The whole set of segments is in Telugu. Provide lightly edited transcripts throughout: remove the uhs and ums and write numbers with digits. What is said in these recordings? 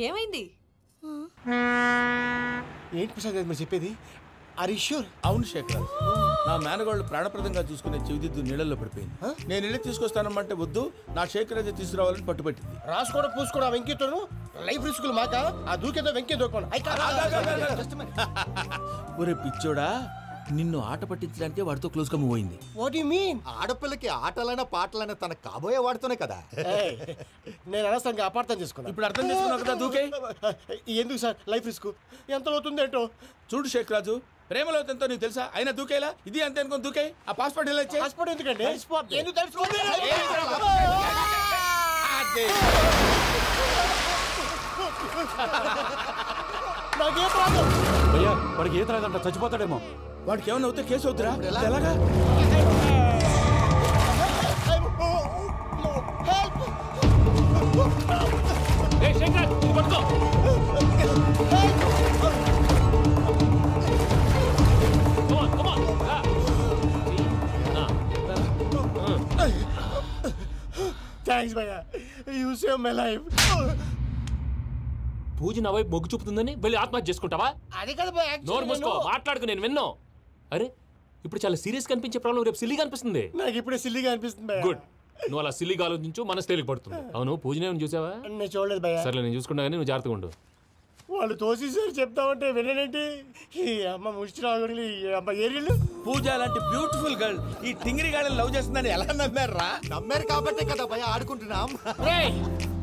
ఏమైంది? ఏంటి ప్రసాద్ మీరు చెప్పేది? అవును శేఖర్, నా మేనగాళ్ళు ప్రాణప్రదంగా చూసుకునే చెవిదిద్దు నీళ్ళల్లో పడిపోయింది. నేను ఇల్లు తీసుకొస్తానమ్మంటే వద్దు, నా శేఖర్ అయితే తీసుకురావాలని పట్టుబట్టింది. రాసుకోవడం పూసుకోవడం వెంకీతోను లైఫ్ రిస్కులు మాక ఆ దూకేదో వెంకీ దూకోను. ఒరే పిచ్చోడా, నిన్ను ఆట పట్టించడానికి వాడితో క్లోజ్ గా మూవ్ అయింది. What you mean? ఆడపిల్లకి ఆటలైనా పాటలైనా తన కాబోయే వాడుతూనే కదా. నేను అనవసరంగా అపార్థం చేసుకున్నా. ఇప్పుడు అర్థం చేసుకున్నావు కదా దూకే. ఎందుకు సార్ లైఫ్ రిస్క్ ఎంత అవుతుంది ఏంటో? చూడు శేఖ్ రాజు, ప్రేమలో ఎంతో నీకు తెలుసా? అయినా దూకేలా ఇది అంతే అనుకుని దూకే. ఆ పాస్పోర్ట్ ఎలా ఇచ్చే? పాస్పోర్ట్ ఎందుకండి? ఎందుకు తెలుసుకోండి? నాకేం ప్రాబ్లం? భయ్యా వాడికి ఈత రాదంట, చచ్చిపోతాడేమో. వాడికి ఏమన్నా అవుతే కేసు అవుతురా? ఎలాగా? థ్యాంక్స్ భయ్యా, యూ సేవ్ మై లైఫ్. పూజ నా వైపు మొగ్గు చూపుతుందని వెళ్ళి ఆత్మహత్య చేసుకుంటావా? అది కదా భయ్యా. నోరు మూసుకో, మాట్లాడుకు, నేను విన్నాను. అరే ఇప్పుడు చాలా సీరియస్ కనిపించే ప్రాబ్లం రేపు సిల్లీగా అనిపిస్తుంది. నాకు ఇప్పుడే సిల్లీగా అనిపిస్తుంది. గుడ్, నువ్వు అలా సిల్లీగా ఆలోచించు, మనసు తేలిక పడుతుంది. అవును, పూజనే చూసావా? నేను చూడలేదు భయ్యా. సర్లే, నేను చూసుకున్నా కానీ నువ్వు జాగ్రత్తగా ఉండు. వాళ్ళు తోసేసారు చెప్తామంటే విననేంటి? ఈ అమ్మ ముష్టి రాగుడి అమ్మ ఏరియలు. పూజ లాంటి బ్యూటిఫుల్ గర్ల్ ఈ టింగిరి గాడిని లవ్ చేస్తుందని ఎలా నమ్మారా? నమ్మారు కాబట్టే కదా భయ ఆడుకుంటున్నాం.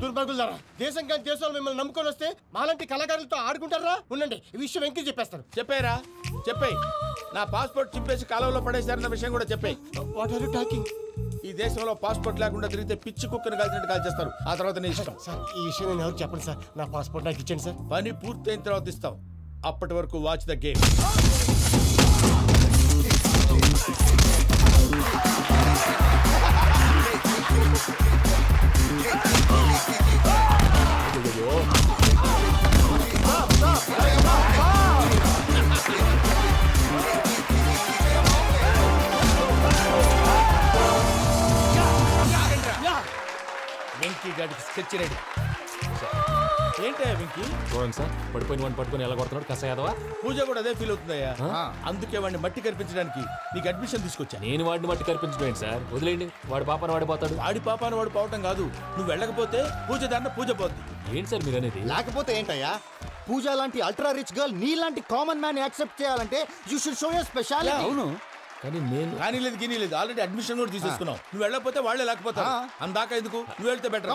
దుర్భగులారా, దేశం కానీ దేశాలు మిమ్మల్ని నమ్ముకొని వస్తే మాలాంటి కళాకారులతో ఆడుకుంటారా? ఉండండి, ఈ విషయం వెంకీ చెప్పేస్తాను. చెప్పారా? చెప్పేయ్. నా పాస్పోర్ట్ చింపేసి కాలంలో పడేశారన్న విషయం కూడా చెప్పేయ్. What are you talking? ఈ దేశంలో పాస్పోర్ట్ లేకుండా తిరిగితే పిచ్చి కుక్కను కాల్చినట్టు కాల్చేస్తారు. ఆ తర్వాత నీ ఇష్టం. సార్ ఈ విషయం నేను ఎవరికి చెప్పండి సార్. నా పాస్పోర్ట్ నాకు ఇచ్చేయండి సార్. పని పూర్తయిన తర్వాత ఇస్తాం. అప్పటి వరకు వాచ్ ద గేమ్. వెంకీ గాడికి స్కెచ్ రెడీ. ఏంటయ్యా వెంకీ? చూడండి సార్, పడిపోయిన వాడిని పట్టుకొని ఎలా కొడుతున్నాడు కసయాదవా. పూజ కూడా అదే ఫీల్ అవుతుందయ్యా. అందుకే వాడిని మట్టి కనిపించడానికి నీకు అడ్మిషన్ తీసుకొచ్చా. నేను వాడిని మట్టి కనిపించడం సార్, వదిలేండి. వాడి పాపను వాడిపోతాడు. వాడి పాపాను వాడు పోవటం కాదు, నువ్వు వెళ్ళకపోతే పూజ దాన్న పూజ పోద్ది. ఏంటి సార్ మీరు అనేది? లేకపోతే ఏంటయ్యా, పూజ లాంటి అల్ట్రా రిచ్ గర్ల్ నీ లాంటి కామన్ మ్యాన్ యాక్సెప్ట్ చేయాలంటే you should show your speciality. అవును, కానీ నేను కానీ లేదు గిని లేదు, ఆల్రెడీ అడ్మిషన్ కూడా తీసేసుకున్నావు. నువ్వు వెళ్ళకపోతే వాళ్ళే లేకపోతారు. అందాక ఎందుకు, నువ్వు వెళ్తే బెటర్.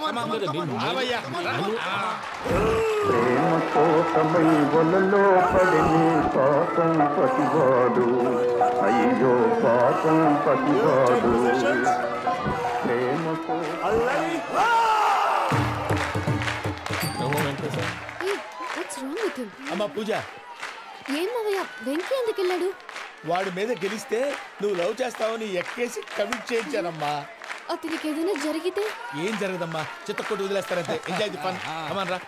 ప్రేమ కోసమై వలలో పడిని పాపం పతివాడు, అయ్యో పాపం పతివాడు. ప్రేమతో అమ్మా పూజ, ఏం మావయ్య వెంకీ ఎందుకు వెళ్ళాడు? వాడి మీద గెలిస్తే నువ్వు లవ్ చేస్తావని ఎక్కేసి కమిట్ చేయించానమ్మా. అతనికి ఏదైనా జరిగితే? ఏం జరగదమ్మా, చిత్తకొట్టు వదిలేస్తారంటే. Enjoy the fun. కమాన్ రా.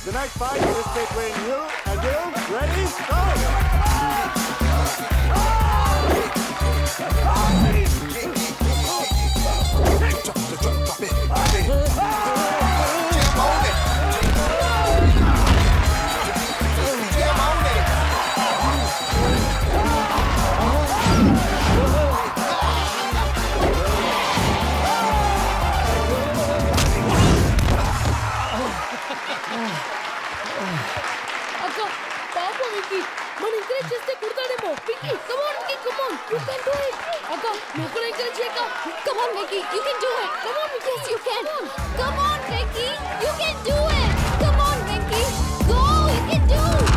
The next fight is between you and you. Ready? Go! అక్క పాప విక్కీ, మనం ఎంకరేజ్ చేస్తే కుడతాడేమో. Vicky come on Vicky, come on, you can do it. అక్క నువ్వు కూడా ఎంకరేజ్ చేయక. Come on Vicky, you can do it. Come on Vicky, yes you can. Come on Vicky, you can do it. Come on Vicky, go, you can do it.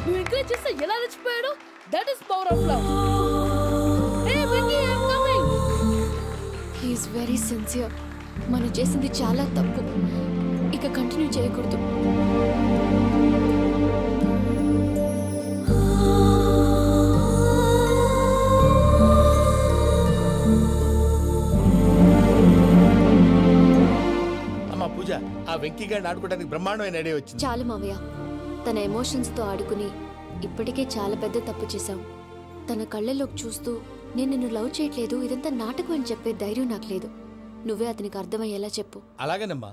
నువ్వు ఎంకరేజ్ చేస్తే ఎలా రెచ్చిపోయాడు? That is power of love. Hey Vicky, I'm coming. He is very sincere. మనం చేసింది చాలా తప్పు. ఇక కంటిన్యూ చేయకూడదు. అమ్మా పూజ, ఆ వెంకీ గారిని ఆడుకోవడానికి బ్రహ్మాండమైన ఐడియా వచ్చింది. చాలు మావయ్య, తన ఎమోషన్స్తో ఆడుకుని ఇప్పటికే చాలా పెద్ద తప్పు చేశావు. తన కళ్ళలోకి చూస్తూ నేను నిన్ను లవ్ చేయట్లేదు, ఇదంతా నాటకం అని చెప్పే ధైర్యం నాకు లేదు. నువ్వే అతనికి అర్థమయ్యేలా చెప్పు. అలాగేనమ్మా,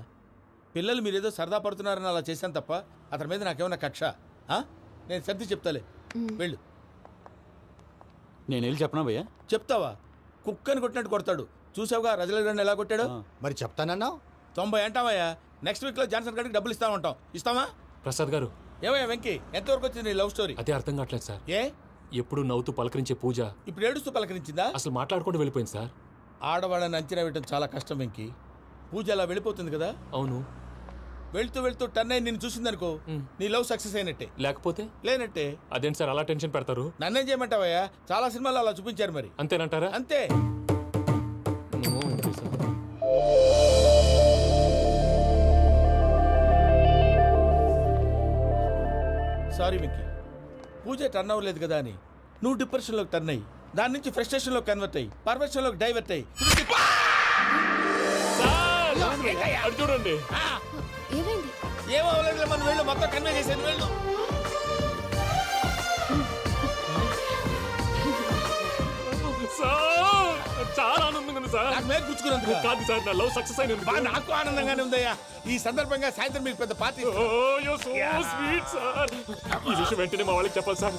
పిల్లలు మీరేదో సరదా పడుతున్నారని అలా చేశాను తప్ప అతని మీద నాకేమన్నా కక్ష? నేను సర్ది చెప్తాలే, వెళ్ళు. నేను వెళ్ళి చెప్పనా భయ్యా? చెప్తావా? కుక్కని కొట్టినట్టు కొడతాడు. చూసావుగా రజల గారిని ఎలా కొట్టాడు? మరి చెప్తానన్నా 90 అంటావయ్యా. నెక్స్ట్ వీక్ లో జాన్సన్ గారికి డబ్బులు ఇస్తామంటాం. ఇస్తావా? ప్రసాద్ గారు, ఏమయ్యా వెంకీ, ఎంతవరకు వచ్చింది నీ లవ్ స్టోరీ? అదే అర్థం కావట్లేదు సార్. ఏ ఎప్పుడు నవ్వుతూ పలకరించే పూజ ఇప్పుడు ఏడుస్తూ పలకరించిందా? అసలు మాట్లాడుకుంటూ వెళ్ళిపోయింది సార్. ఆడవాళ్ళని అంచనా వేయడం చాలా కష్టం వెంకీ. పూజ అలా వెళ్ళిపోతుంది కదా. అవును. వెళ్తూ వెళ్తూ టర్న్ అయి నిన్ను చూసిందనుకో, నీ లవ్ సక్సెస్ అయినట్టే. లేకపోతే లేనట్టే. అదేంటి సార్ అలా టెన్షన్ పెడతారు? నన్నేం చేయమంటావయ్యా? చాలా సినిమాలు అలా చూపించారు మరి. అంతేనంటారా? అంతే. సారీ వెంకీ, పూజ టర్న్ అవ్వలేదు కదా అని నువ్వు డిప్రెషన్లోకి టర్న్ అయ్యి దాని నుంచి ఫ్రస్ట్రేషన్లోకి కన్వర్ట్ అయ్యి పర్వర్షన్లోకి డైవర్ట్ అయ్యి చూడండి. ఏమైంది? ఏమో అవ్వలేదు, మనం వెళ్ళు, మొత్తం కన్వే చేసేది వెళ్ళు. చాలా ఆనందంగా ఉంది సార్. నాకు మీద కూర్చుకున్నందుకు కాదు సార్, నా లవ్ సక్సెస్ అయినందుకు. నాకు ఆనందంగానే ఉందయ్యా. ఈ సందర్భంగా సాయంత్రం మీకు పెద్ద పార్టీ. Sweet sir. ఈ విషయం వెంటనే మా వాళ్ళకి చెప్పాలి సార్.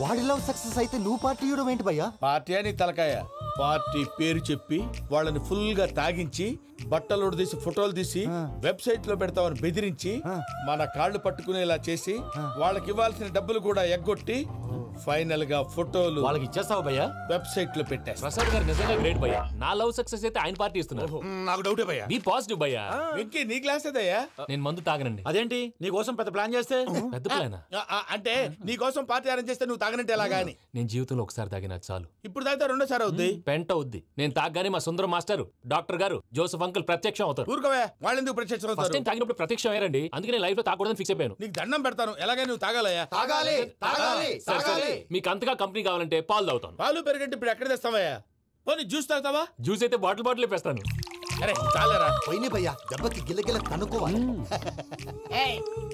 వాడి లవ్ సక్సెస్ అయితే నువ్వు పార్టీ ఇవ్వడం ఏంటి భయ్యా? పార్టీ అని తలకాయ. పార్టీ పేరు చెప్పి వాళ్ళని ఫుల్ గా తాగించి బట్టలు తీసి ఫోటోలు తీసి వెబ్సైట్ లో పెడతామని బెదిరించి మన కాళ్ళు పట్టుకునేలా చేసి వాళ్ళకి ఇవ్వాల్సిన డబ్బులు కూడా ఎగ్గొట్టి ఫైనల్ గా ఫోటోలు వాళ్ళకి ఇచ్చేస్తావా భయ్యా? వెబ్సైట్ లో పెట్టేస్తా. ప్రసాద్ గారు నిజంగా గ్రేట్ భయ్యా. నా లవ్ సక్సెస్ అయితే ఆయన పార్టీ ఇస్తున్నారు. నాకు డౌటే భయ్యా. బీ పాజిటివ్ భయ్యా. వెంకీ నీ గ్లాస్ ఏదయ్యా? నేను మందు తాగనండి. అదేంటి నీ కోసం పెద్ద ప్లాన్ చేస్తే? పెద్ద ప్లాన్ అంటే నీ కోసం పార్టీ అరేంజ్ చేస్తే నువ్వు తాగనంటే ఎలాగా అని. నేను జీవితంలో ఒకసారి తాగినా చాలు. ఇప్పుడు తాగితే రెండోసారి అవుద్ది. పెంట అవుద్ది. నేను తాగగానే మా సుందరం మాస్టర్, డాక్టర్ గారు, జోసెఫ్ అంకుల్ ప్రత్యక్షం అవుతారు. ఊరుకోవే, వాళ్ళు ఎందుకు ప్రత్యక్షం ఫస్ట్ అవుతారు? టైం తాగినప్పుడు ప్రత్యక్షం అయ్యారండి. అందుకే నేను లైఫ్ లో తాగకూడదని ఫిక్స్ అయిపోయాను. నీకు దండం పెడతాను, ఎలాగే నువ్వు తాగాలయ్యా. తాగాలి తాగాలి సరే, సరే. తాగాలి. మీకు అంతగా కంపెనీ కావాలంటే పాలు తాగుతాను. పాలు పెరిగంటే ఇప్పుడు ఎక్కడ తెస్తావయ్యా? పోనీ జ్యూస్ తాగుతావా? జ్యూస్ అయితే బాటిల్ వేస్తాను. అరే చాలరా. పోయిన భయ్యా, దెబ్బకి గిల్లగిల్ల కనుక్కోవాలి.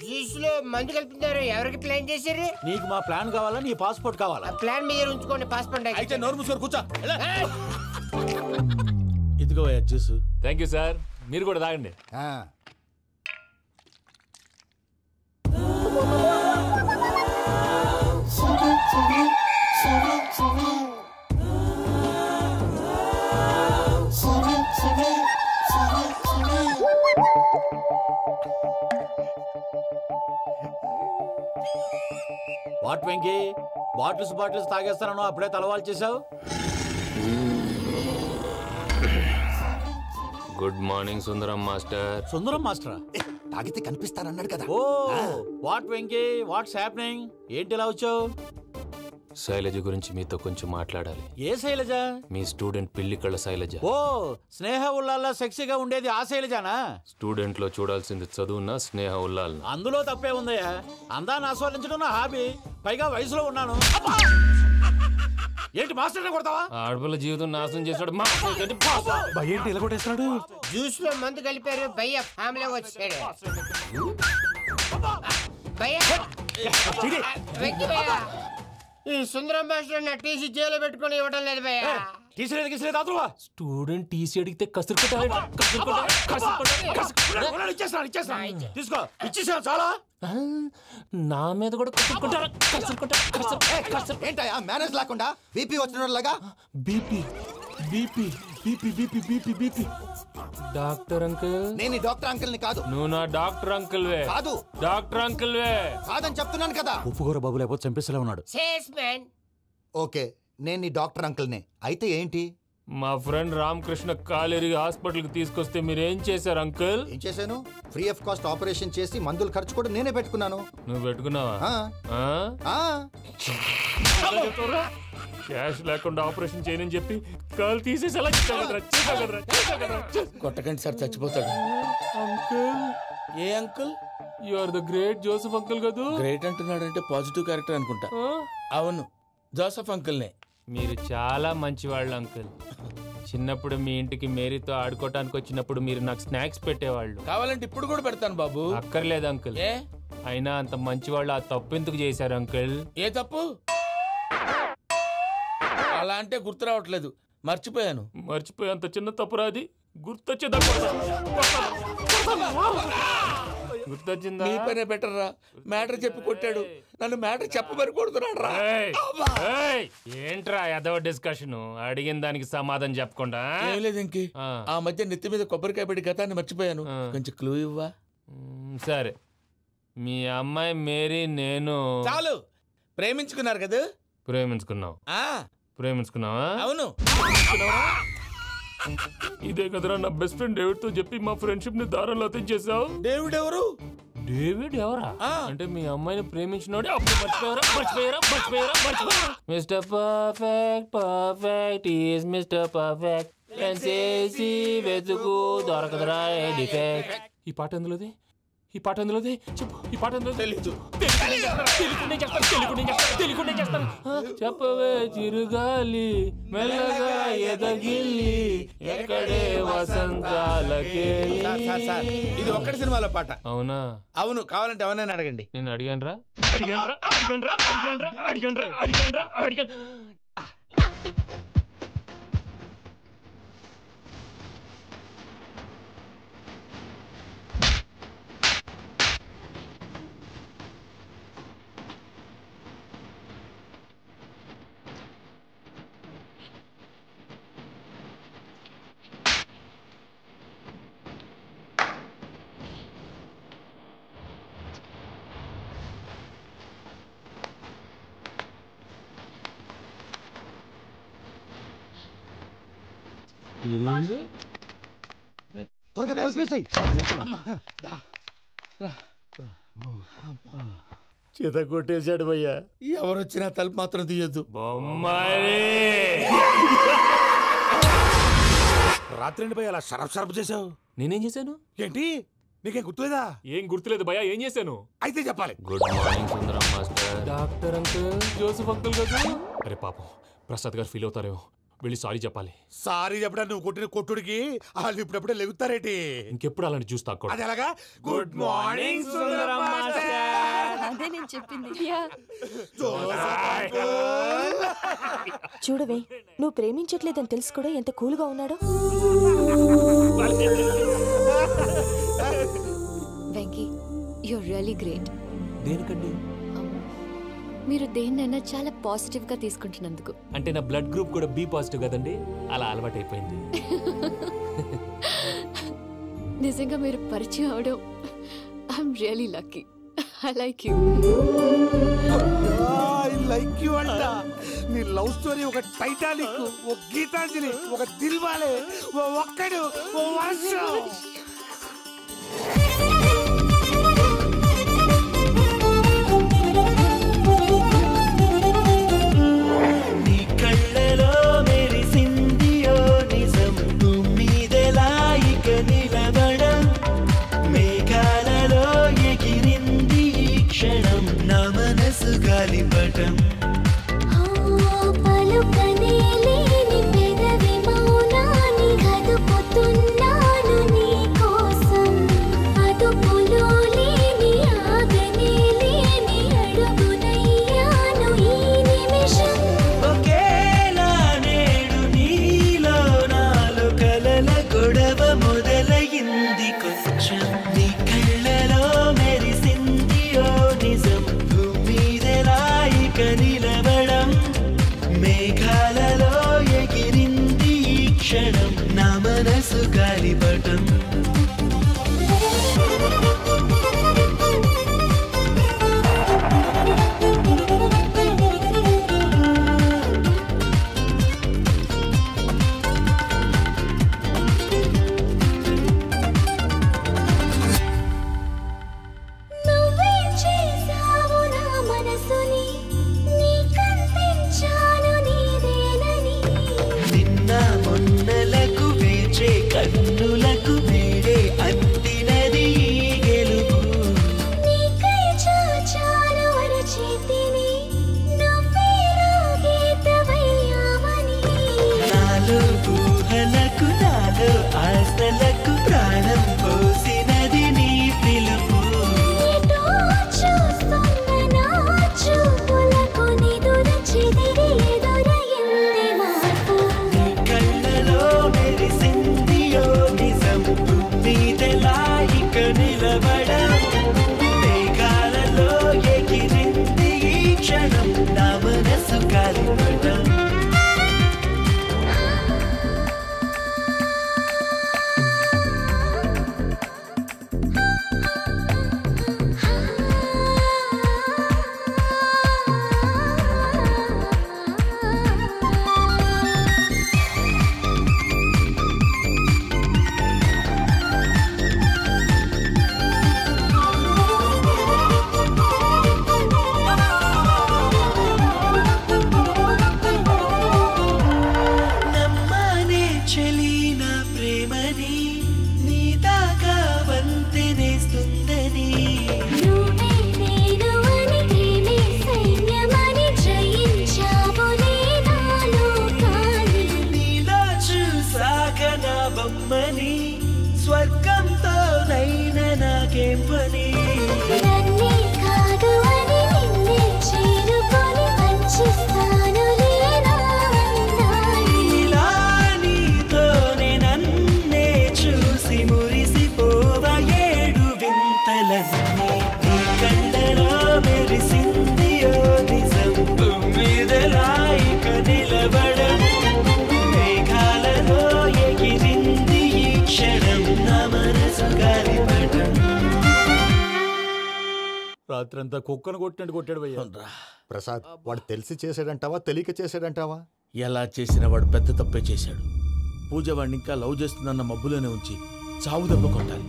జ్యూస్ లో మందు కలుపుతున్నారు. ఎవరికి ప్లాన్ చేశారు? నీకు మా ప్లాన్ కావాలా, నీ పాస్పోర్ట్ కావాలా? ప్లాన్ మీద ఉంచుకోండి, పాస్పోర్ట్ అయితే నోరు మూసుకొని కూర్చో. ఇదిగోవయ్యా జ్యూస్. Thank you sir. మీరు కూడా తాగండి. వాట్ వెంకీ, బాటిల్స్ తాగేస్తాను అప్పుడే తలవాలు చేసావు. Good morning Sundaram master. Sundaram మాస్టరా? తాగితే కనిపిస్తారన్నాడు కదా. Oh what Venky, what's happening? ఏంటి ఇలా వచ్చావు? శైలజ గురించి మీతో కొంచెం మాట్లాడాలి. ఏ శైలజ? మీ స్టూడెంట్ పిల్లి కళ్ళ శైలజ. ఓ స్నేహ ఉల్లాల్లో సెక్సీగా ఉండేది ఆ శైలజానా? స్టూడెంట్ లో చూడాల్సింది చదువున స్నేహ ఉల్లాల్. అందులో తప్పే ఉందయ్యా. అందాన్ని ఆస్వాదించడం నా హాబీ. పైగా వయసులో ఉన్నాను. ఏంటి మాస్టర్ కొడతావా? ఆడపిల్ల జీవితం నాశనం చేశాడు. ఏంటి ఇలా కొట్టేస్తున్నాడు? జ్యూస్ లో మందు కలిపారు. భయ్య ఫ్యామిలీ వచ్చాడు. భయ్య వెక్కి భయ్య, ఈ సుందరం మాస్టర్ నా టీసీ జైలు పెట్టుకుని ఇవ్వడం లేదు భయ్య. స్టూడెంట్ టీసీ అడిగితే తీసుకో, ఇచ్చేసాను చాలా. నా మీద కూడా ఏంటయ్యా మేనేజ్ లేకుండా బీపీ వచ్చినలాగా? BP BP BP BP BP BP. Doctor uncle, నేను ఈ డాక్టర్ అంకుల్ ని కాదు. నువ్వు నా డాక్టర్ అంకుల్ వే. కాదు డాక్టర్ అంకుల్ వే. కాదని చెప్తున్నాను కదా. ఉప్పుకూర బాబు లేకపోతే చంపేసేలా ఉన్నాడు. Sales man. ఓకే, నేను ఈ డాక్టర్ అంకుల్ నే. అయితే ఏంటి? మా ఫ్రెండ్ రామకృష్ణ కాలేరి హాస్పిటల్కి తీసుకొస్తే మీరేం చేశారు అంకుల్? ఏం చేశాను? ఫ్రీ ఆఫ్ కాస్ట్ ఆపరేషన్ చేసి మందుల ఖర్చు కూడా నేనే పెట్టుకున్నాను. నువ్వు పెట్టుకున్నావా? క్యాష్ లేకుండా ఆపరేషన్ చేయనని చెప్పి కాలు తీసేసి అలా కొట్టకండి సార్, చచ్చిపోతాడు. అంకుల్, ఏ uncle? You are the great Joseph uncle కదా. గ్రేట్ అంటున్నాడంటే పాజిటివ్ క్యారెక్టర్ అనుకుంటా. అవును, జోసెఫ్ అంకుల్నే. మీరు చాలా మంచివాళ్ళు అంకుల్. చిన్నప్పుడు మీ ఇంటికి మేరీతో ఆడుకోవటానికి వచ్చినప్పుడు మీరు నాకు స్నాక్స్ పెట్టేవాళ్ళు. కావాలంటే ఇప్పుడు కూడా పెడతాను బాబు. అక్కర్లేదు అంకుల్. అయినా అంత మంచివాళ్ళు ఆ తప్పు ఎందుకు చేశారు అంకుల్? ఏ తప్పు? అలా అంటే గుర్తు రావట్లేదు, మర్చిపోయాను. మర్చిపోయి అంత చిన్న తప్పురాది గుర్తొచ్చేదా? గుర్తొచ్చిందా? నీ పనే బెటర్ రా. మ్యాటర్ చెప్పి కొట్టాడు, నన్ను మ్యాటర్ చెప్పమని కొడుతున్నాడు రా. ఏంట్రా ఎదవ డిస్కషన్? అడిగిన దానికి సమాధానం చెప్పకుండా. ఏం లేదు ఇంకి, ఆ మధ్య నెత్తి మీద కొబ్బరికాయ పెట్టి గతాన్ని మర్చిపోయాను. కొంచెం క్లూ ఇవ్వా? సరే, మీ అమ్మాయి మేరీ నేను చాలు. ప్రేమించుకున్నారు కదా? ప్రేమించుకున్నావు? ప్రేమించుకున్నావా? అవును. ఇదే కదరా నా బెస్ట్ ఫ్రెండ్ డేవిడ్ తో చెప్పి మా ఫ్రెండ్షిప్ ని దారంలో తెంచేసావు. డేవిడ్ ఎవరు? డేవిడ్ ఎవరా? అంటే మీ అమ్మాయిని ప్రేమించినోడే అప్పుడు మర్చిపోయారా? Mister perfect, perfect is mister perfect. చేసి వెతుకు దొరకదురా డిఫెక్ట్. ఈ పాట ఎందులోది? చెప్పు. ఈ పాట ఎందులో? తెలీదు. చెప్పవే చిరుగాలి మెల్లగా ఎదగిల్లి ఎక్కడే వసంతాలకే. ఇది ఒక్కటి సినిమాలో పాట. అవునా? అవును. కావాలంటే ఎవరైనా అడగండి. నేను అడిగాను. చేత కొట్టేశాడు భయ్యా. ఎవరొచ్చినా తలుపు మాత్రం తీయద్దు. రాత్రి భయ్య అలా షరఫ్ చేసావు. నేనేం చేశాను? ఏంటి నీకేం గుర్తులేదా? ఏం గుర్తులేదు భయ్యా. ఏం చేశాను? అయితే చెప్పాలి. Good morning Sundaram master. Doctor uncle, Joseph uncle కదా? అరే పాపం, ప్రసాద్ గారు ఫీల్ అవుతారేమో. వెళ్ళి సారీ చెప్పాలి. సారీ చెప్పడా? నువ్వు కొట్టిన కొట్టుడికి వాళ్ళు ఇప్పుడప్పుడే లెగుతారేటి? ఇంకెప్పుడు అలాంటి జ్యూస్ తాకూడదు. అది ఎలాగా? Good morning Sundaram master. అదే నేను చెప్పింది. చూడవే, నువ్వు ప్రేమించట్లేదని తెలుసు కూడా ఎంత కూల్గా ఉన్నాడో. Venky, you're really great. దేనికండి? మీరు దేన్నైనా చాలా పాజిటివ్ గా తీసుకుంటున్నందుకు. అంటే నా బ్లడ్ గ్రూప్ కూడా బి పాజిటివ్ కదండి, అలా అలవాటైపోయింది. నిజంగా మీరు పరిచయం అవడం I'm really lucky. I like you. I like you అంట. నీ లవ్ స్టోరీ ఒక టైటానిక్, ఒక గీతాంజలి, ఒక దిల్వాలే, ఒక్కడు, ఓ వర్షం. గాలిపటం పలుకనే లేని పెదవి మౌనాన్ని కదుపుతున్నాను నీ కోసం. అదుపులో లేని ఆగనే లేని అడుగునయ్యాను ఈ నిమిషం. ఒకేలా నేడు నీలో నాలో కలల గొడవ మొదలైంది కొంచెం. నీ కళ్ళలో మెరిసింది ఓ నిజం. నిలబడం మేఘాలలో ఎగిరింది ఈ క్షణం. నా మనసు గాలిపటం. రమ్మని స్వర్గంతో నైనా నాకేం పని నన్నే కాదు అని నిన్నే చేరుకొని వంచిస్తాను లేనా ఇలా నీతోనే నన్నే చూసి మురిసిపోవ ఏడు వింతలన్నీ నీ కళ్ళలో మెరిసింది ఓ నిజం మీదలాయిక నిలబడము మేఘాలలో ఎగిరింది ఈ క్షణం నా మనసు గాలిపటం రాత్రంతా కుక్కను కొట్టినట్టు కొట్టాడు భయ్యా. ప్రసాద్ వాడు తెలిసి చేసాడంటావా తెలియక చేసాడంటావా? ఎలా చేసిన వాడు పెద్ద తప్పే చేశాడు. పూజ వాడిని ఇంకా లవ్ చేస్తుందన్న మబ్బులోనే ఉంచి చావు దెబ్బ కొట్టాలి.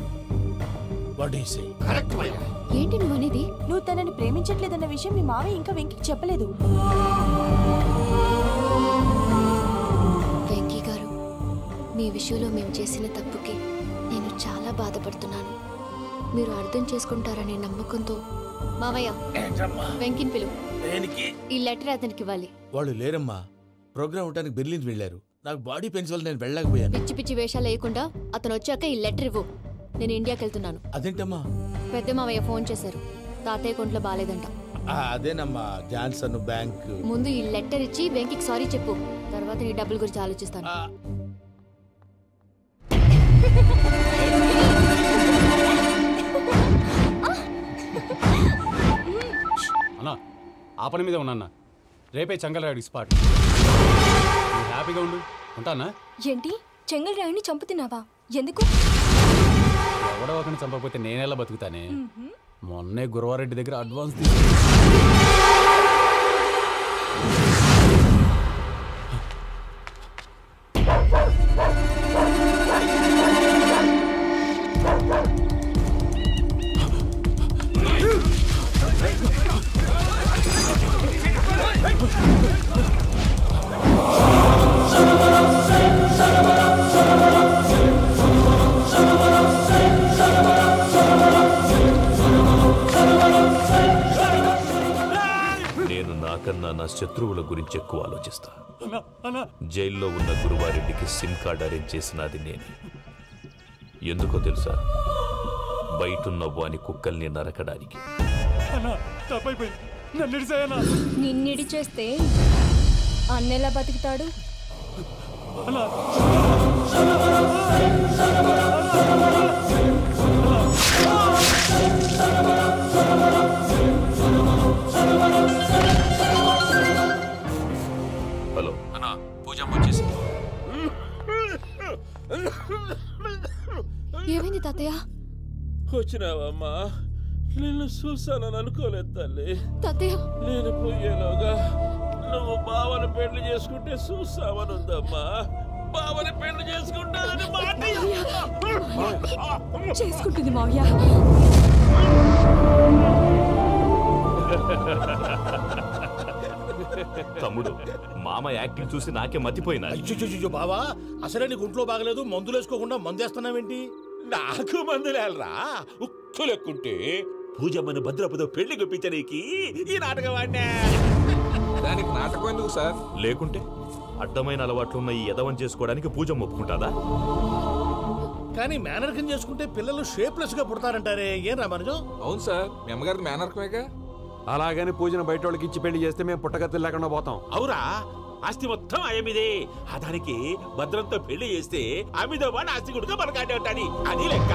ఏంటి నువ్వు అనేది? నువ్వు తనని ప్రేమించట్లేదన్న విషయం మీ మావయ్య ఇంకా వెంకికి చెప్పలేదు. వెంకీ గారు, మీ విషయంలో మేము చేసిన తప్పుకి నేను చాలా బాధపడుతున్నాను. మీరు అర్థం చేసుకుంటారనే నమ్మకంతో మావయ్య వెంకిని పిలువు. ఈ లెటర్ అతనికి ఇవ్వాలి. వాళ్ళు లేరమ్మా, ప్రోగ్రామ్ ఉండడానికి బెర్లిన్ వెళ్ళారు. నాకు బాడీ పెయిన్స్ వల్ల నేను వెళ్ళలేకపోయాను. పిచ్చి పిచ్చి వేషాలు వేయకుండా అతను వచ్చాక ఈ లెటర్ ఇవ్వు. నేను ఇండియాకి వెళ్తున్నాను. అదేంటమ్మా? పెద్ద మావయ్య ఫోన్ చేశారు, తాతయ్య కొంట్లో బాలేదంట. అదేనమ్మా, జాన్సన్ బ్యాంక్. ముందు ఈ లెటర్ ఇచ్చి వెంకికి సారీ చెప్పు, తర్వాత నీ డబ్బుల గురించి ఆలోచిస్తాను. అన్నా ఆ పని మీద ఉన్నా, రేపే చెంగల్రాయుడికి స్పాట్. హ్యాపీగా ఉండు, ఉంటానా? ఏంటి చెంగల్రాయుడిని చంపుతున్నావా? ఎందుకు? ఎవడో ఒకరిని చంపకపోతే నేనెలా బతుకుతానే? మొన్నే గురవారెడ్డి దగ్గర అడ్వాన్స్ నా శత్రువుల గురించి ఎక్కువ ఆలోచిస్తా. జైల్లో ఉన్న గురువారెడ్డికి సిమ్ కార్డ్ అరేంజ్ చేసినది నేనే. ఎందుకో తెలుసా? బయటున్న వాని కుక్కల్ని నరకడానికి. నిన్నిడి చేస్తే అన్నెలా బతుకుతాడు? హలో అన్నా, పూజమ్మ వచ్చేసింది. ఏమైంది తాతయ్య? వచ్చినావమ్మా? నిన్ను చూసానని అనుకోలేదు తల్లి. తాతయ్య, నేను పోయేలోగా నువ్వు బావని పెళ్లి చేసుకుంటే చూసావని ఉందమ్మా. బావని పెళ్లి చేసుకుంటానని మాట చేసుకుంటుంది మావయ్య. తమ్ముడు, మామ యాక్టింగ్ చూసి నాకే మతిపోయినా. బావా, అసలే నీకు ఒంట్లో బాగలేదు, మందులు వేసుకోకుండా మందేస్తున్నావేంటి? నాకు మందులేలరా, ఉక్కు లెక్కుంటే పూజమ్మను భద్రపదో పెళ్లి గుప్పించడానికి ఈ నాటకం వాడినా. దానికి నాటకం ఎందుకు సార్? లేకుంటే అడ్డమైన అలవాట్లున్న ఈ యదవం చేసుకోవడానికి పూజమ్మ ఒప్పుకుంటాదా? కానీ మేనర్కం చేసుకుంటే పిల్లలు షేప్లెస్ గా పుడతారంటారే, ఏం రామానుజం? అవును సార్, మీ అమ్మగారి మేనర్కమేగా. అలాగని పూజను బయట వాళ్ళకి ఇచ్చి పెళ్లి చేస్తే మేము పుట్టగతులు లేకుండా పోతాం. అవురా, ఆస్తి మొత్తం ఆయమిదే. ఆ దానికి భద్రంతో పెళ్లి చేస్తే ఆమెతో పాటు ఆస్తి గుడిగా మనకాడే ఉంటాని, అది లెక్క.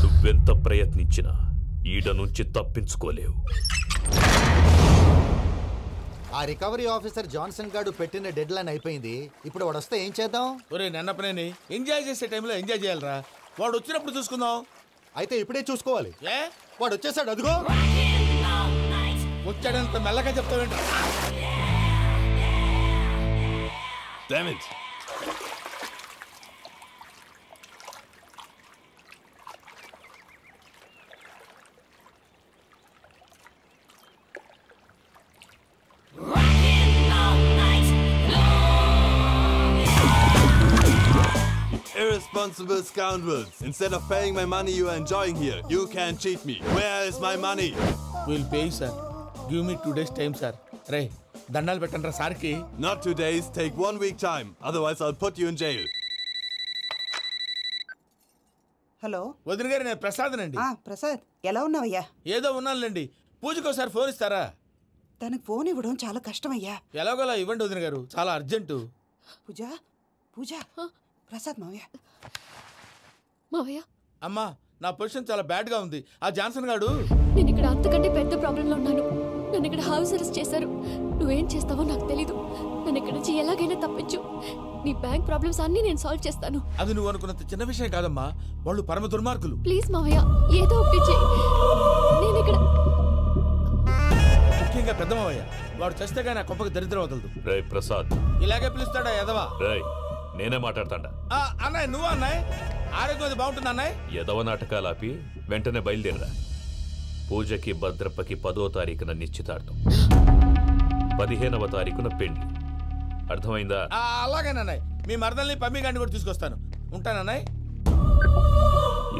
నువ్వెంత ప్రయత్నించినా ఈడ నుంచి తప్పించుకోలేవు. ఆ రికవరీ ఆఫీసర్ జాన్సన్ గారు పెట్టిన డెడ్ లైన్ అయిపోయింది. ఇప్పుడు వాడు వస్తే ఏం చేద్దాం? ఒరే నన్నపనేని, ఎంజాయ్ చేసే టైంలో ఎంజాయ్ చేయాలరా. వాడు వచ్చినప్పుడు చూసుకుందాం. అయితే ఇప్పుడే చూసుకోవాలి. వాడు వచ్చేసాడు, అదిగో వచ్చాడంత మెల్లగా చెప్తావేంట? Irresponsible scoundrels. Instead of paying my money you are enjoying here, you can cheat me. Where is my money? We'll pay, sir. Give me 2 days time, sir. Ray, దండాలు పెట్టండి సార్ కి. Not 2 days, take 1 week time. Otherwise I'll put you in jail. Hello వదిన గారు, నేను ప్రసాదనండి. ప్రసాద్, ఎలా ఉన్నావయ్యా? ఏదో ఉన్నానులేండి. పూజకి ఒకసారి ఫోన్ ఇస్తారా? తనకు ఫోన్ ఇవ్వడం చాలా కష్టమయ్యా. ఎలాగోలా ఇవ్వండి వదిన గారు, చాలా అర్జెంటు. పూజ పూజ, ప్రసాద్ మావయ్య. మావయ్య, అమ్మా, నా పొజిషన్ చాలా బ్యాడ్ గా ఉంది. ఆ జాన్సన్ గాడు, నేను ఇక్కడ అంతకంటే పెద్ద ప్రాబ్లంలో ఉన్నాను. నన్ను ఇక్కడ హౌస్ అరెస్ట్ చేశారు. నువ్వేం చేస్తావో నాకు తెలీదు. నన్ను ఇక్కడ నుంచి ఎలాగైనా తప్పించు. నీ బ్యాంక్ ప్రాబ్లమ్స్ అన్ని నేను సాల్వ్ చేస్తాను. అది నువ్వు అనుకున్నంత చిన్న విషయం కాదమ్మా. వాళ్ళు పరమ దుర్మార్గులు. ప్లీజ్ మావయ్య, ఏదో ఒకటి చెయ్యి. నేను ఇక్కడ ముఖ్యంగా పెద్ద మావయ్య, వాడు చస్తే కానీ ఆ కొంపకి దరిద్రం వదలదు. రే ప్రసాద్, ఇలాగే పిలుస్తాడా ఎదవా? రేయ్, నేనే మాట్లాడతాడా? అన్నయ్య, నువ్వు అన్నయ్య, ఆరోగ్యం అది బాగుంటుంది అన్నయ్య. ఎదవ నాటకాలు ఆపి వెంటనే బయలుదేరరా. పూజకి భద్రప్పకి 10వ తారీఖున నిశ్చితార్థం, 15వ తారీఖున పెళ్లి. అర్థమైందా? అలాగేనన్నయ్య. మీ మరదల్ని పమ్మి గాండి కూడా తీసుకొస్తాను. ఉంటానన్నయ్య.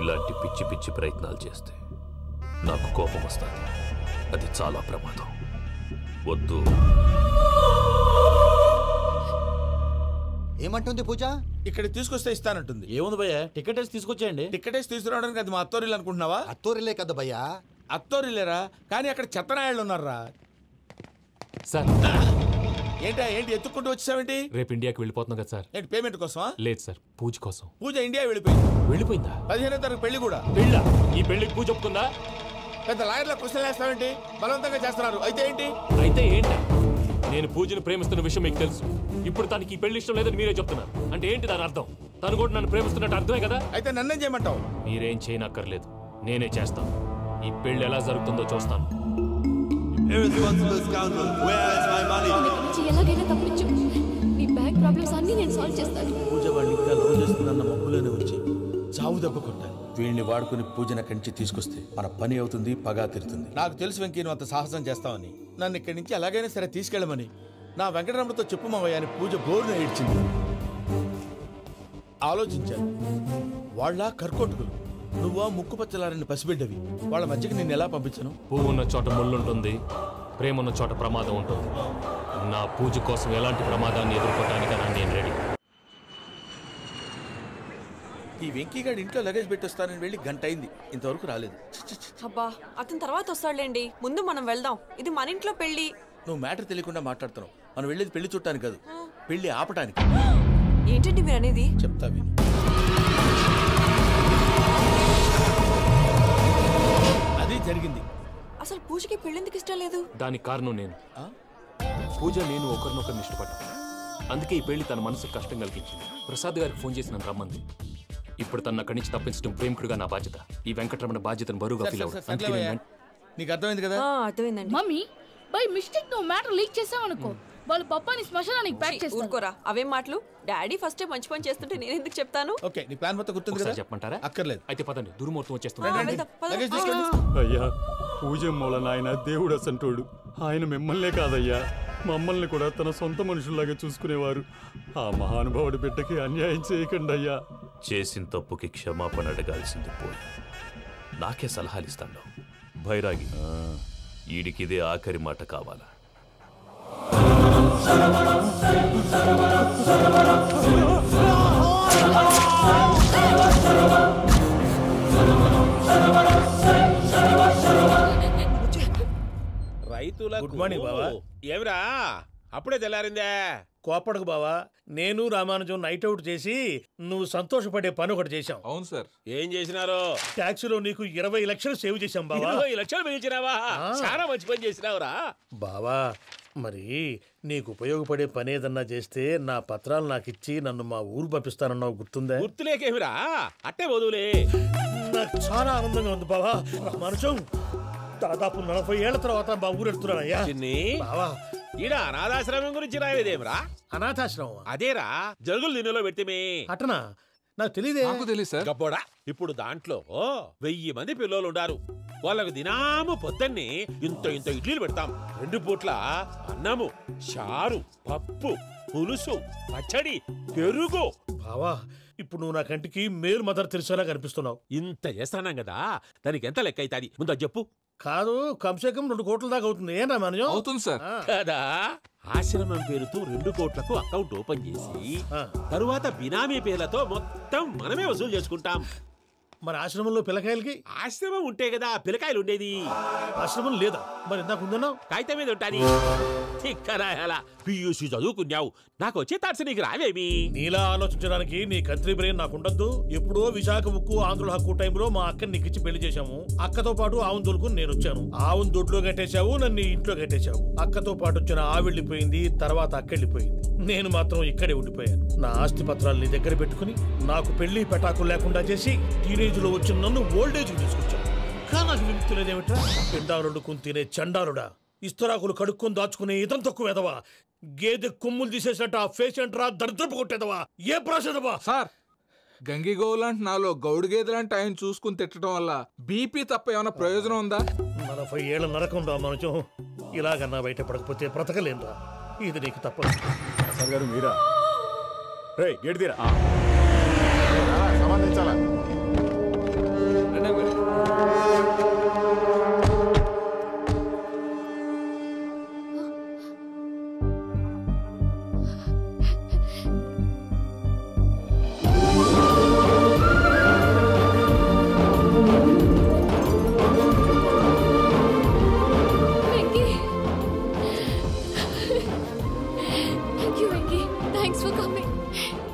ఇలాంటి పిచ్చి పిచ్చి ప్రయత్నాలు చేస్తే నాకు కోపం వస్తుంది. అది చాలా ప్రమాదం. వద్దు. ఏమంటుంది పూజ? ఇక్కడ తీసుకొస్తే ఇస్తానంటుంది. ఏముంది భయ్యా, టికెట్ వేసి తీసుకొచ్చేయండి. టికెట్ వేసి తీసుకురావడానికి అది మా అత్తోరిల్లు అనుకుంటున్నావా? అత్తోరిలే కదా భయ్యా. అత్తోరిల్లేరా, కానీ అక్కడ చెత్తనాయాళ్ళు ఉన్నారా. సార్, ఏంటి ఎత్తుక్కుంటూ వచ్చావేంటి? రేపు ఇండియాకి వెళ్ళిపోతున్నాం కదా సార్. ఏంటి పేమెంట్ కోసమా? లేదు సార్, పూజ కోసం. పూజ ఇండియా వెళ్ళిపోయిందా? 15వ తారీఖు పెళ్లి కూడా. పెళ్ళా? ఈ పెళ్లికి పూజ ఒప్పుకుందా? పెద్ద లాయర్ల క్వశ్చన్ వేస్తావేంటి? బలవంతంగా చేస్తున్నారు. అయితే ఏంటి? అయితే ఏంటి? నేను పూజను ప్రేమిస్తున్న విషయం మీకు తెలుసు. ఇప్పుడు తనకి ఈ పెళ్లి ఇష్టం లేదని మీరే చెప్తున్నారు. అంటే ఏంటి దాని అర్థం? తను కూడా నన్ను ప్రేమిస్తున్నట్టు అర్థమే కదా. అయితే నన్నేం చేయమంటావు? మీరేం చేయనక్కర్లేదు, నేనే చేస్తాను. ఈ పెళ్లి ఎలా జరుగుతుందో చూస్తాను. Irresponsible scoundrel, where is my money? ఎలాగైనా తప్పించు. నీ బ్యాంక్ ప్రాబ్లమ్స్ అన్ని నేను సాల్వ్ చేస్తాను. పూజ వాడిని ఇంకా లవ్ చేస్తుందన్న మబ్బులోనే వచ్చి చావు దెబ్బ కొట్టాను. వీళ్ళని వాడుకుని పూజన కంచి తీసుకొస్తే మన పని అవుతుంది, పగా తీరుతుంది. నాకు తెలుసు వెంకీ, నువ్వు అంత సాహసం చేస్తావని. నన్ను ఇక్కడి నుంచి ఎలాగైనా సరే తీసుకెళ్ళమని నా వెంకటరమణతో చెప్పు మావయ్య అని పూజ బోరున ఏడ్చింది. ఆలోచించాను. వాళ్ళ కర్కోటకులు, నువ్వా ముక్కు పచ్చలారని పసిబిడ్డవి. వాళ్ళ మధ్యకి నేను ఎలా పంపించను? పువ్వు ఉన్న చోట ముళ్ళుంటుంది, ప్రేమ ఉన్న చోట ప్రమాదం ఉంటుంది. నా పూజ కోసం ఎలాంటి ప్రమాదాన్ని ఎదుర్కోవడానికైనా నేను రెడీ. ఈ వెంకీగాడు ఇంట్లో లగేజ్ పెట్టొస్తానని వెళ్ళి గంట అయింది, ఇంతవరకు రాలేదు. అబ్బా, అతని తర్వాత వస్తాడులేండి. ముందు మనం వెళ్దాం. ఇది మన ఇంట్లో పెళ్లి. నువ్వు మ్యాటర్ తెలియకుండా మాట్లాడుతున్నావు. మనం వెళ్ళేది పెళ్లి చుట్టానికి కాదు, పెళ్లి ఆపటానికి. ఏంటండి మీరు అనేది? చెప్తా విను. అది జరిగింది. అసలు పూజకి పెళ్ళెందుకు ఇష్టం లేదు? దానికి కారణం నేను. పూజ నేను ఒకరినొకరిని ఇష్టపడ్డా. అందుకే ఈ పెళ్లి తన మనసుకు కష్టం కలిగించింది. ప్రసాద్ గారికి ఫోన్ చేసి నన్ను రమ్మంది. ఇప్పుడు తన అక్కడి నుంచి తప్పించడం ప్రేమికుడుగా నా బాధ్యత. ఈ వెంకటరమణ బాధ్యతను బరువుగా ఫీల్ అవుతుంది. నీకు అర్థమైంది కదా? అర్థమైందండి. మమ్మీ, బై మిస్టేక్ నువ్వు మ్యాటర్ లీక్ చేసావనుకో, వాళ్ళు పప్పాని శ్మశానానికి ప్యాక్ చేస్తారు. ఊరుకోరా, అవేం మాటలు. డాడీ ఫస్ట్ మంచి పని చేస్తుంటే నేను ఎందుకు చెప్తాను? ఓకే, నీ ప్లాన్ మొత్తం గుర్తుంది కదా? చెప్పమంటారా? అక్కర్లేదు. అయితే పదండి, దుర్ముహూర్తం వచ్చేస్తుంది. అయ్యా, పూజ మూలన ఆయన దేవుడు అసంటోడు. ఆయన మిమ్మల్నే కాదయ్యా, మమ్మల్ని కూడా తన సొంత మనుషుల్లాగా చూసుకునేవారు. ఆ మహానుభావుడి బిడ్డకి అన్యాయం చేయకండి అయ్యా. చేసిన తప్పుకి క్షమాపణ అడగాల్సింది పోయి నాకే సలహాలు ఇస్తాను. భైరాగి, ఈడికిదే ఆఖరి మాట కావాలా? రైతులకు గుడ్ మార్నింగ్ బావా. ఏమిరా అప్పుడే తెల్లారిందే? కోపడకు బావా, నేను రామానుజం నైట్ అవుట్ చేసి నువ్వు సంతోషపడే పని ఒకటి చేశాం. అవును సార్. ఏం చేసినారు? ట్యాక్సీలో నీకు 20 లక్షలు సేవ్ చేశాం బావా. 20 లక్షలు మిగిల్చినావా? చాలా మంచి పని చేసినావురా బావా. మరి నీకు ఉపయోగపడే పని ఏదన్నా చేస్తే నా పత్రాలు నాకు ఇచ్చి నన్ను మా ఊరు పంపిస్తానన్నావు, గుర్తుందా? గుర్తులేకేమిరా, అట్టే వదులే. నాకు చాలా ఆనందంగా ఉంది బావా. రామానుజం, దాదాపు 40 ఏళ్ల తర్వాత మా ఊరు వెళ్తున్నానయ్యా. బావా, ఈడ అనాథాశ్రమం గురించి రాయలేదేమిరా? అనాథాశ్రమం అదేరా, జరుగులు దీనిలో పెట్టిమే. అటనా? నాకు తెలియదే. నాకు తెలియదు సార్. గబ్బోడా, ఇప్పుడు దాంట్లో 1000 మంది పిల్లలు ఉండారు. వాళ్ళకు దినాము పొద్దున్నే ఇంత ఇంత ఇడ్లీలు పెడతాం. 2 పూట్ల అన్నము, చారు, పప్పు, పులుసు, పచ్చడి, పెరుగు. బావా, ఇప్పుడు నువ్వు నా కంటికి మేలు మదర్ తెరిసేలా కనిపిస్తున్నావు. ఇంత చేస్తానం కదా, దానికి ఎంత లెక్క అవుతుంది ముందు చెప్పు. కాదు, కంసేకం 2 కోట్ల దాకా అవుతుంది. ఏం రామానుజం? అవుతుంది సార్. కదా ఆశ్రమం పేరుతో 2 కోట్లకు అకౌంట్ ఓపెన్ చేసి తరువాత బినామీ పేర్లతో మొత్తం మనమే వసూలు చేసుకుంటాం. మరి ఆశ్రమంలో పిల్లకాయలకి? ఆశ్రమం ఉంటే కదా పిల్లకాయలు ఉండేది. ఆశ్రమం లేదా? మరి ఇందాక ఉందన్నావు. కాగితం మీద ఉంటాది. చిక్కరాయాల పియూసీ చదువుకున్నావు, నాకు వచ్చే తాట్స్ నీకు రావేమి? నీలా ఆలోచించడానికి నీ కంత్రి బ్రెయిన్ నాకు ఉండద్దు. ఎప్పుడో విశాఖ ఉక్కు ఆంధ్రుల హక్కు టైంలో మా అక్కని నీకిచ్చి పెళ్లి చేశాము. అక్కతో పాటు ఆవును దొడుకుని నేను వచ్చాను. ఆవును దొడ్లో కట్టేశావు, నన్ను ఇంట్లో కట్టేశావు. అక్కతో పాటు వచ్చిన ఆవిళ్ళిపోయింది, తర్వాత అక్కెళ్ళిపోయింది. నేను మాత్రం ఇక్కడే ఉండిపోయాను. నా ఆస్తి పత్రాలు నీ దగ్గర పెట్టుకుని నాకు పెళ్లి పెటాకులు లేకుండా చేసి టీనేజ్ లో వచ్చిన నన్ను ఓల్డేజ్ తీసుకొచ్చాను. కానీ నాకు విముక్తి లేదేమిట్రా? పిండారుడుకుని తినే చండారుడా, ఇస్తరాకులు కడుక్కొని దాచుకునే ఇతం తక్కువ ఎదవా, గేదె కొమ్ములు తీసేసట ఆ పేషెంట్ రా దరిద్రపు కొట్టేదవా, ఏ ప్రాసెదవా? సార్, గంగి గోవులాంటి నాలో గౌడు గేదెలాంటి ఆయన చూసుకుని తిట్టడం వల్ల బీపీ తప్ప ఏమైనా ప్రయోజనం ఉందా? 40 ఏళ్ల నరకం రా మనుషం. ఇలాగన్నా బయట పడకపోతే బ్రతకలేనురా. ఇది నీకు తప్పదు. సార్ గారు మీరా? రే గేట్ తీరా, సంబంధించాలా?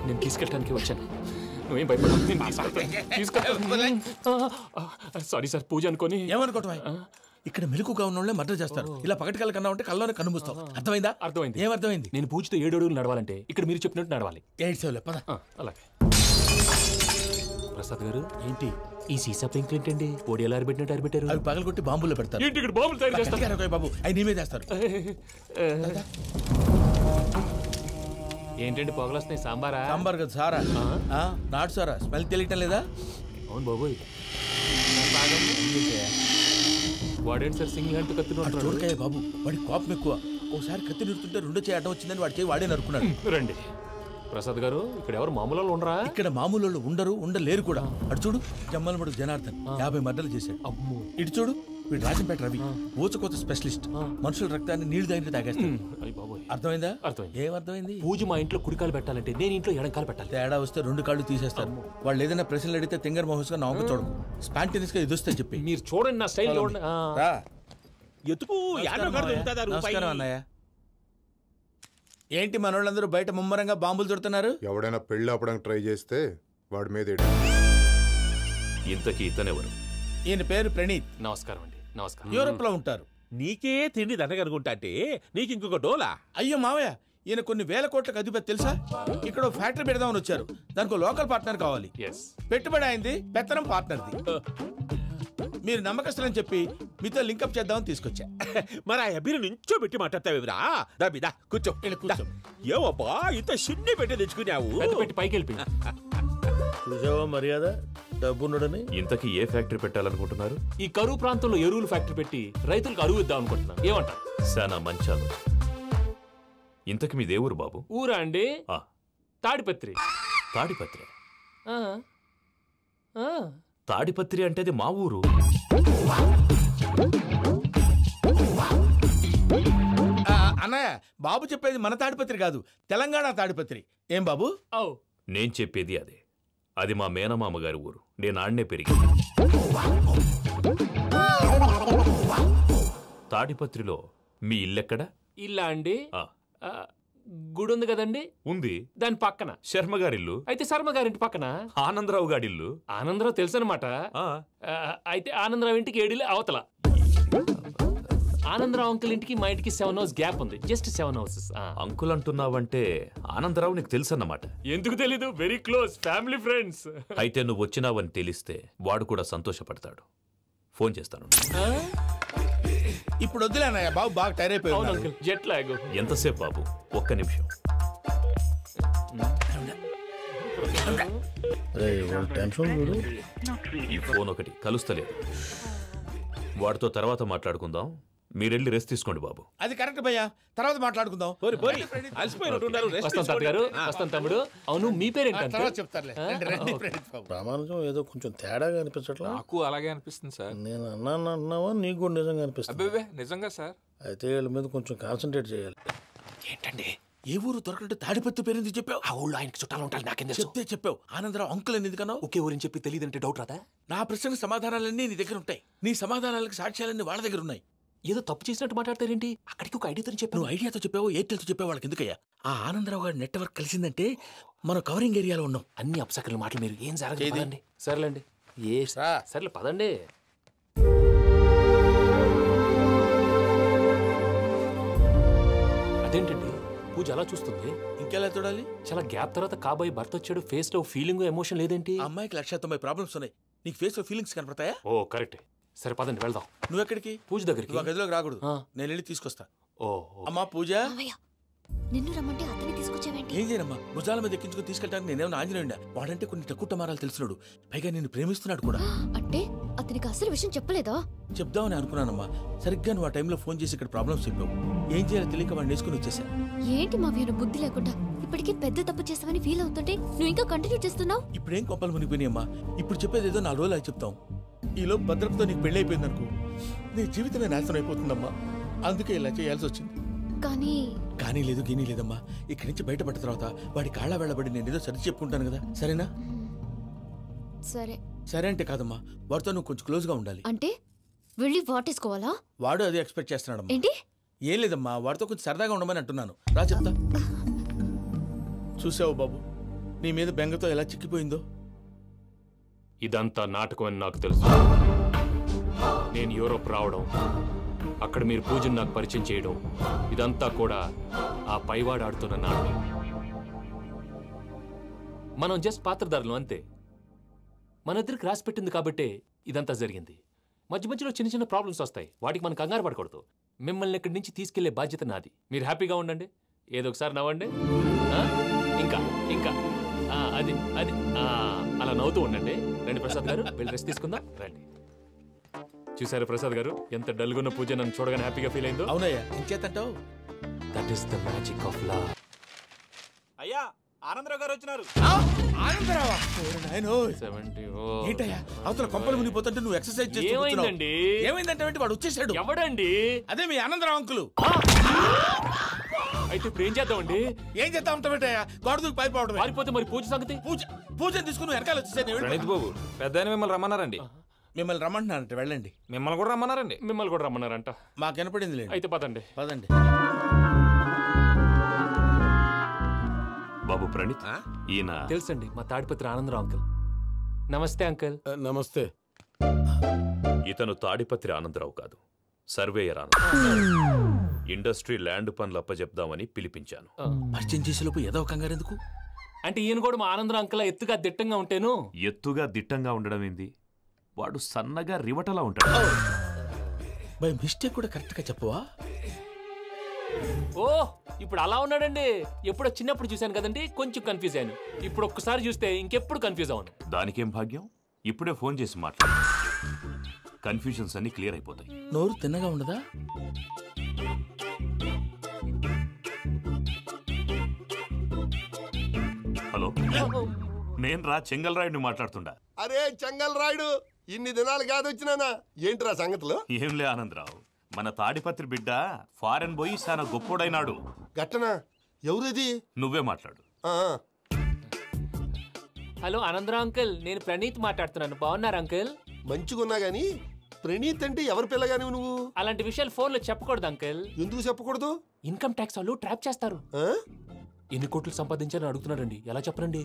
నేను తీసుకెళ్ళడానికి వచ్చాను. నువ్వేం భయపడవు. సారీ సార్, పూజ అనుకోని. ఏమనుకోవటం? ఇక్కడ మెలుకుగా ఉన్న వాళ్ళే మర్డర్ చేస్తారు. ఇలా పగటి కళ్ళ కన్నా ఉంటే కళ్ళలోనే కనుమూస్తావు. అర్థమైందా? అర్థమైంది. ఏమర్థమైంది? నేను పూజతో 7 అడుగులు నడవాలంటే ఇక్కడ మీరు చెప్పినట్టు నడవాలి. 8 సేవలే పద. అలాగే. ప్రసాద్ గారు, ఏంటి ఈ సీసా పెంకులు ఏంటండి? పొడి ఎలా అరబెట్టినట్టు అరబెట్టారు? అవి పగలగొట్టి బాంబుల్లో పెడతారు. ఏంటి ఇక్కడ బాంబులు తయారు చేస్తారు? బాబు, అవి నీ మీద వేస్తారు. ఏంటండి పొగలు వస్తున్నాయి? సాంబారా? సాంబార్ కదా, సారా. నాటు సారా. స్మెల్ తెలియటం లేదా? అవును బాబోయ్. వాడేంటి సార్ సింగిల్ హ్యాండ్ కత్తిని చూడకాయ బాబు, వాడి కోపం ఎక్కువ. ఒకసారి కత్తి నిరుతుంటే 2 చేయి అడ్డం వచ్చిందని వాడికి వాడే నరుకున్నాడు. రండి ప్రసాద్ గారు, ఇక్కడ ఎవరు మామూలు వాళ్ళు ఉండరా? ఇక్కడ మామూలు వాళ్ళు ఉండరు, ఉండలేరు కూడా. అటు చూడు, జమ్మలమడు జనార్దన్ 50 మర్డర్లు చేశాడు. ఇటు చూడు, వీడు రాజంపేట రవి ఊచకోత స్పెషలిస్ట్. మనుషుల రక్తాన్ని నీళ్లు దగ్గర తాగేస్తాడు. అర్థమైందా? అర్థమైంది. ఏమర్థమైంది? పూజ మా ఇంట్లో కుడికాలు పెట్టాలంటే నేను ఇంట్లో ఎడంకాలు పెట్టాలి. తేడా వస్తే 2 కాళ్ళు తీసేస్తారు. వాళ్ళు ఏదైనా ప్రశ్నలు అడిగితే తింగర్ మహోస్ గా నవ్వు చూడకు. స్పాంటినియస్ గా ఎదుస్తా చెప్పి. మీరు చూడండి, నా స్టైల్ చూడండి. నమస్కారం అన్నయ్య. ఏంటి మనోళ్ళందరూ బయట ముమ్మరంగా బాంబులు దొరుకుతున్నారు? ఎవడైనా పెళ్లి ఆపడానికి ట్రై చేస్తే వాడి మీద. ఇంతకీ ఇతనెవరు? ఈయన పేరు ప్రణీత్. నమస్కారం అండి. నమస్కారం. యూరోప్ లో ఉంటారు. నీకే తిండి దండగనుకుంటా అంటే నీకు ఇంకొక డోలా? అయ్యో మావయ్య, ఈయన కొన్ని వేల కోట్లకు అధిపతి తెలుసా? ఇక్కడ ఫ్యాక్టరీ పెడదామని వచ్చారు. దానికి లోకల్ పార్ట్నర్ కావాలి. పెట్టుబడి అయింది, పెత్తనం పార్ట్నర్ది. మీరు నమ్మకస్తులని చెప్పి మీతో లింకప్ చేద్దామని తీసుకొచ్చా. మరి ఆ అబ్బిని నుంచో పెట్టి మాట్లాడతావేమిరా? దాబిదా కూర్చో. ఏవబ్బా ఇంత సిన్ని పెట్టి తెచ్చుకున్నావు? పెట్టి పైకి వెళ్ళి చూసావా మర్యాద డబ్బున్నడని. ఇంతకీ ఏ ఫ్యాక్టరీ పెట్టాలనుకుంటున్నారు? ఈ కరువు ప్రాంతంలో ఎరువులు ఫ్యాక్టరీ పెట్టి రైతులకు అరువు ఇద్దాం అనుకుంటున్నాను. ఏమంటారు? శానా మంచి ఆలోచన. ఇంతకి మీ దేవురు బాబు? ఊరా అండి, తాడిపత్రి. తాడిపత్రి? తాడిపత్రి అంటే అది మా ఊరు. అన్నయ్య, బాబు చెప్పేది మన తాడిపత్రి కాదు, తెలంగాణ తాడిపత్రి. ఏం బాబు? నేను చెప్పేది అదే. అది మా మేనమామ గారి ఊరు. నేను ఆడనే పెరిగింది. తాడిపత్రిలో మీ ఇల్లెక్కడ? ఇల్లా అండి, గుడి ఉంది కదండి. ఉంది. దాని పక్కన శర్మగారిల్లు. అయితే శర్మగారింటి పక్కన ఆనందరావు గారిల్లు. ఆనందరావు తెలుసు అనమాట. అయితే ఆనందరావు ఇంటికి 7 అవతల. ఆనందరావు అంకుల్ ఇంటికి మా ఇంటికి 7 hours గ్యాప్ ఉంది. Just 7 hours. అంకుల్ అంటున్నావంటే ఆనందరావు నీకు తెలుసు అన్నమాట. ఎందుకు తెలీదు? Very close family friends. అయితే నువ్వు వచ్చినావని తెలిస్తే వాడు కూడా సంతోషపడతాడు. ఫోన్ చేస్తాను. ఇప్పుడు వద్దులే అన్నయ్య, బాబు బాగా టైర్ అయిపోయాడు. Jet lag. ఎంతసేపు బాబు? 1 నిమిషం. ఈ ఫోన్ ఒకటి కలుస్తలేదు. వాడితో తర్వాత మాట్లాడుకుందాం. మీరెళ్ళి రెస్ట్ తీసుకోండి బాబు. అది కరెక్ట్ భయ్యా, తర్వాత మాట్లాడుకుందాం. వస్తాం తాత గారు, వస్తాం తమ్ముడు. అవును మీ పేరేంటి? తర్వాత చెప్తారులే. రండి ప్రణీత్ బాబు. ప్రామాణికం ఏదో కొంచెం తేడాగా అనిపించట్లా? నాకు అలాగే అనిపిస్తుంది సార్. నేను అన్నావా నీకు కూడా నిజంగా అనిపిస్తుంది? అబ్బే నిజంగా సార్. అయితే వీళ్ళ మీద కొంచెం కాన్సన్ట్రేట్ చేయాలి. ఏంటండి ఏ ఊరు దొరకట్టు తాడిపత్రి పేరు ఎందుకు చెప్పావు? ఆ ఊళ్ళో ఆయనకి చుట్టాలు ఉంటారు, నాకేం చెప్తే చెప్పావు. ఆనందరావు అంకుల్ అని ఎందుకన్నావు? ఒకే ఊరిని చెప్పి తెలియదంటే డౌట్ రాదా? నా ప్రశ్నకు సమాధానాలన్నీ నీ దగ్గర ఉంటాయి. నీ సమాధానాలకు సాక్ష్యాలన్నీ వాళ్ళ దగ్గర ఉన్నాయి. ఏదో తప్పు చేసినట్టు మాట్లాడతారేంటి? అక్కడికి ఒక ఐడియాతో చెప్పావు. నువ్వు ఐడియాతో చెప్పావు, ఎయిర్టెల్తో చెప్పావు, వాళ్ళకి ఎందుకయ్యా? ఆ ఆనందరావు గారి నెట్వర్క్ కలిసిందంటే మనం కవరింగ్ ఏరియాలో ఉన్నాం. అన్ని అప్సకర్ల మాటలు మీరు ఏం జరగదండి. సర్లేండి, ఏ సర్లే పదండి. అదేంటండి పూజ అలా చూస్తుంది? ఇంకెలా చూడాలి? చాలా గ్యాప్ తర్వాత కాబోయే భర్త వచ్చాడు, ఫేస్ లో ఫీలింగ్ ఎమోషన్ లేదేంటి? అమ్మాయికి 190 ప్రాబ్లమ్స్ ఉన్నాయి, నీకు ఫేస్ లో ఫీలింగ్స్ కనపడతాయా? ఓ కరెక్ట్. సరే పదండి వెళ్దాం. నువ్వు ఎక్కడికి? పూజ దగ్గరికి. నువ్వు గదిలోకి రాకూడదు, నేను వెళ్ళి తీసుకొస్తా. ఓ అమ్మా పూజ, నిన్ను రమ్మంటే అతన్ని తీసుకొచ్చావేంటి? ఏం చేయనమ్మా, భుజాల మీద ఎక్కించుకుని తీసుకెళ్ళడానికి నేనేమన్నా ఆంజనేయుడా? వాడంటే కొన్ని తక్కువ టమారాలు తెలిసినాడు, పైగా నేను ప్రేమిస్తున్నాడు కూడా. అంటే అతనికి అసలు విషయం చెప్పలేదా? చెప్దామని అనుకున్నానమ్మా, సరిగ్గా నువ్వు ఆ టైంలో ఫోన్ చేసి ఇక్కడ ప్రాబ్లమ్స్ చెప్పావు. ఏం చేయాలో తెలియక వాడిని వేసుకుని వచ్చేసా. ఏంటి మా వీరు బుద్ధి లేకుండా ఇప్పటికే పెద్ద తప్పు చేస్తావని ఫీల్ అవుతుంటే నువ్వు ఇంకా కంటిన్యూ చేస్తున్నావు? ఇప్పుడేం కొప్పలు మునిగిపోయినాయమ్మా, ఇప్పుడు చెప్పేది ఏదో 4 రోజులు అది చెప్తాం. ఈలో భద్రతతో నీకు పెళ్లి అయిపోయింది అనుకో, నీ జీవితమే నాశనం అయిపోతుందమ్మా. అందుకే ఇలా చేయాల్సి వచ్చింది. కానీ లేదు గీనీ లేదమ్మా, ఇక్కడి నుంచి బయటపడ్డ తర్వాత వాడి కాళ్ళ వెళ్ళబడి నేను ఏదో సరి చెప్పుకుంటాను కదా, సరేనా? సరే సరే అంటే కాదమ్మా, వాడితో నువ్వు కొంచెం క్లోజ్ గా ఉండాలి. అంటే వెళ్ళి వాటేసుకోవాలా? వాడు అదే ఎక్స్పెక్ట్ చేస్తున్నాడమ్మా. ఏంటి? ఏం లేదమ్మా, వాడితో కొంచెం సరదాగా ఉండమని అంటున్నాను. రా చెప్తా. చూసావు బాబు, నీ మీద బెంగతో ఎలా చిక్కిపోయిందో. ఇదంతా నాటకం అని నాకు తెలుసు. నేను యూరోప్ రావడం, అక్కడ మీరు పూజను నాకు పరిచయం చేయడం, ఇదంతా కూడా ఆ పైవాడు ఆడుతున్న నాటకం. మనం జస్ట్ పాత్రధారులు అంతే. మన ఇద్దరికి రాసి పెట్టింది కాబట్టే ఇదంతా జరిగింది. మధ్య మధ్యలో చిన్న చిన్న ప్రాబ్లమ్స్ వస్తాయి, వాటికి మనం కంగారు పడకూడదు. మిమ్మల్ని ఇక్కడి నుంచి తీసుకెళ్లే బాధ్యత నాది. మీరు హ్యాపీగా ఉండండి, ఏదో ఒకసారి నవ్వండి. ఇంకా ఇంకా అది అది అలా నవ్వుతూ ఉండండి. రండి ప్రసాద్ గారు, వెళ్ళి రెస్ట్ తీసుకుందాం రండి. చూసారు ప్రసాద్ గారు, ఎంత డల్గున్న పూజ నన్ను చూడగానే హ్యాపీగా ఫీల్ అయిందో? అవునయ్యా, ఇంకేతంటావు? That is the magic of love. అయ్యా ఆనందరావు గారు వచ్చినారు. ఏంటయ్యా అవతల కొంపలు మునిగిపోతుంటే నువ్వు ఎక్సర్సైజ్ చేస్తూ ఏమైందండి? ఏమైందంటే వాడు వచ్చేసాడు. ఎవడండి? అదే మీ ఆనందరావు అంకులు. అయితే ఇప్పుడు ఏం చేద్దామండి? ఏం చేద్దాం ఉంటావేటయ్యా, గొడవకు పైపోవడం. పారిపోతే మరి పూజ సంగతి? పూజను తీసుకుని వెనకాల వచ్చేసాను. ప్రణీత్ బాబు, పెద్ద మిమ్మల్ని రమ్మన్నారండి. మిమ్మల్ని రమ్మంటున్నారంట, వెళ్ళండి. మిమ్మల్ని కూడా రమ్మన్నారండి. మిమ్మల్ని కూడా రమ్మన్నారంట. మాకు వినపడింది లేదు. అయితే పదండి పదండి. బాబు ప్రణీత్, ఈయన తెలుసండి, మా తాడిపత్రి ఆనందరావు అంకుల్. నమస్తే అంకుల్. నమస్తే. ఇతను తాడిపత్రి ఆనందరావు కాదు, సర్వేయర్ ఆనందరావు. ఇండస్ట్రీ ల్యాండ్ పనులు అప్పచెప్దామని పిలిపించాను. పరిచయం చేసేలోపు ఏదో కంగారు ఎందుకు? అంటే ఈయన కూడా మా ఆనందరావు అంకుల్ ఎత్తుగా దిట్టంగా ఉంటేను. ఎత్తుగా దిట్టంగా ఉండడం ఏంది, వాడు సన్నగా రివటలా ఉంటాడు. బై మిస్టేక్ కూడా కరెక్ట్ గా చెప్పవా? ఓ ఇప్పుడు అలా ఉన్నాడండి. ఎప్పుడో చిన్నప్పుడు చూశాను కదండి, కొంచెం కన్ఫ్యూజ్ అయ్యాను. ఇప్పుడు ఒక్కసారి చూస్తే ఇంకెప్పుడు కన్ఫ్యూజ్ అవును. దానికేం భాగ్యం, ఇప్పుడే ఫోన్ చేసి మాట్లాడు, కన్ఫ్యూజన్స్ అన్ని క్లియర్ అయిపోతాయి. నోరు తిన్నగా ఉండదా? హలో, నేను రా చెంగల్ రాయుడిని మాట్లాడుతుండా. అరే చెంగల్ రాయుడు, ఇన్ని దినాలు కాదు వచ్చినానా? ఏంట్రా సంగతులు? ఏంలే ఆనందరావు, మన తాడిపత్రి బిడ్డ ఫారెన్ పోయి చాలా గొప్పోడైనాడు. గట్టనా? ఎవరిది? నువ్వే మాట్లాడు. హలో ఆనందరావు అంకుల్, నేను ప్రణీత్ మాట్లాడుతున్నాను. బాగున్నారు అంకుల్? మంచిగున్నా గాని ప్రణీత్ అంటే ఎవరి పిల్లగాని నువ్వు? అలాంటి విషయాలు ఫోన్లో చెప్పకూడదు అంకుల్. ఎందుకు చెప్పకూడదు? ఇన్కమ్ ట్యాక్స్ వాళ్ళు ట్రాప్ చేస్తారు. ఎన్ని కోట్లు సంపాదించాలని అడుగుతున్నారండి, ఎలా చెప్పరండి?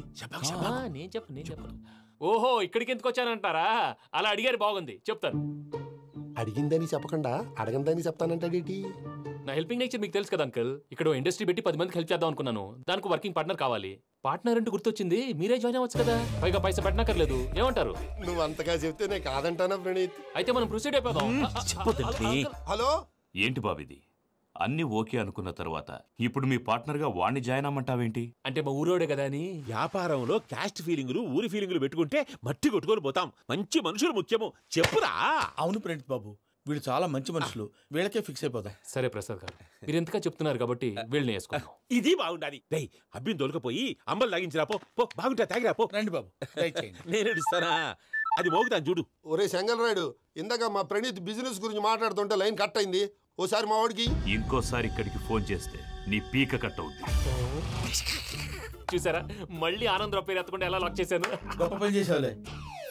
నేను చెప్పను. ఓహో, ఇక్కడికి ఎందుకు వచ్చానంటారా? అలా అడిగారు, బాగుంది, చెప్తాను. అడిగిందని చెప్పకుండా అడగందని చెప్తానంటాడేటి? నా హెల్పింగ్ నేచర్ మీకు తెలుసు కదా అంకుల్. ఇక్కడ ఇండస్ట్రీ పెట్టి 10 మందికి హెల్ప్ చేద్దాం అనుకున్నాను. దానికి వర్కింగ్ పార్ట్నర్ కావాలి. పార్ట్నర్ అంటే గుర్తొచ్చింది, మీరే జాయిన్ అవ్వచ్చు కదా, పైగా పైసా పెట్టనక్కర్లేదు. ఏమంటారు? నువ్వు అంతగా చెప్తేనే కాదంటానా ప్రణీత్? అయితే మనం ప్రొసీడ్ అయిపోదాం. హలో, ఏంటి బాబిది, అన్ని ఓకే అనుకున్న తర్వాత ఇప్పుడు మీ పార్ట్నర్ గా వాణ్ణి జాయిన్ అమ్మంటావేంటి? అంటే మా ఊరోడే కదా అని. వ్యాపారంలో క్యాస్ట్ ఫీలింగులు, ఊరి ఫీలింగులు పెట్టుకుంటే మట్టి కొట్టుకొని పోతాం. మంచి మనుషులు ముఖ్యము, చెప్పురా. అవును ప్రణీత్ బాబు, వీళ్ళు చాలా మంచి మనుషులు, వీళ్ళకే ఫిక్స్ అయిపోతాం. సరే ప్రసాద్ గారు, మీరు ఎంతగా చెప్తున్నారు కాబట్టి వీళ్ళని వేసుకున్నాం. ఇది బాగుండాలి. డై అబ్బిని దొలకపోయి అమ్మలు తాగించిరా పో. పో బాగుంటా తాగిరా పో. రండి బాబు నేను ఇస్తానా, అది మోగుతాను చూడు. ఒరే చెంగల్ రాయుడు, ఇందాక మా ప్రణీత్ బిజినెస్ గురించి మాట్లాడుతుంటే లైన్ కట్ అయింది. ఓసారి మా వాడికి ఇంకోసారి ఇక్కడికి ఫోన్ చేస్తే నీ పీక కట్ అవుద్ది. చూసారా, మళ్ళీ ఆనందరావు పేరు ఎత్తకుండా ఎలా లాక్ చేశాను. గొప్ప పని చేసావులే.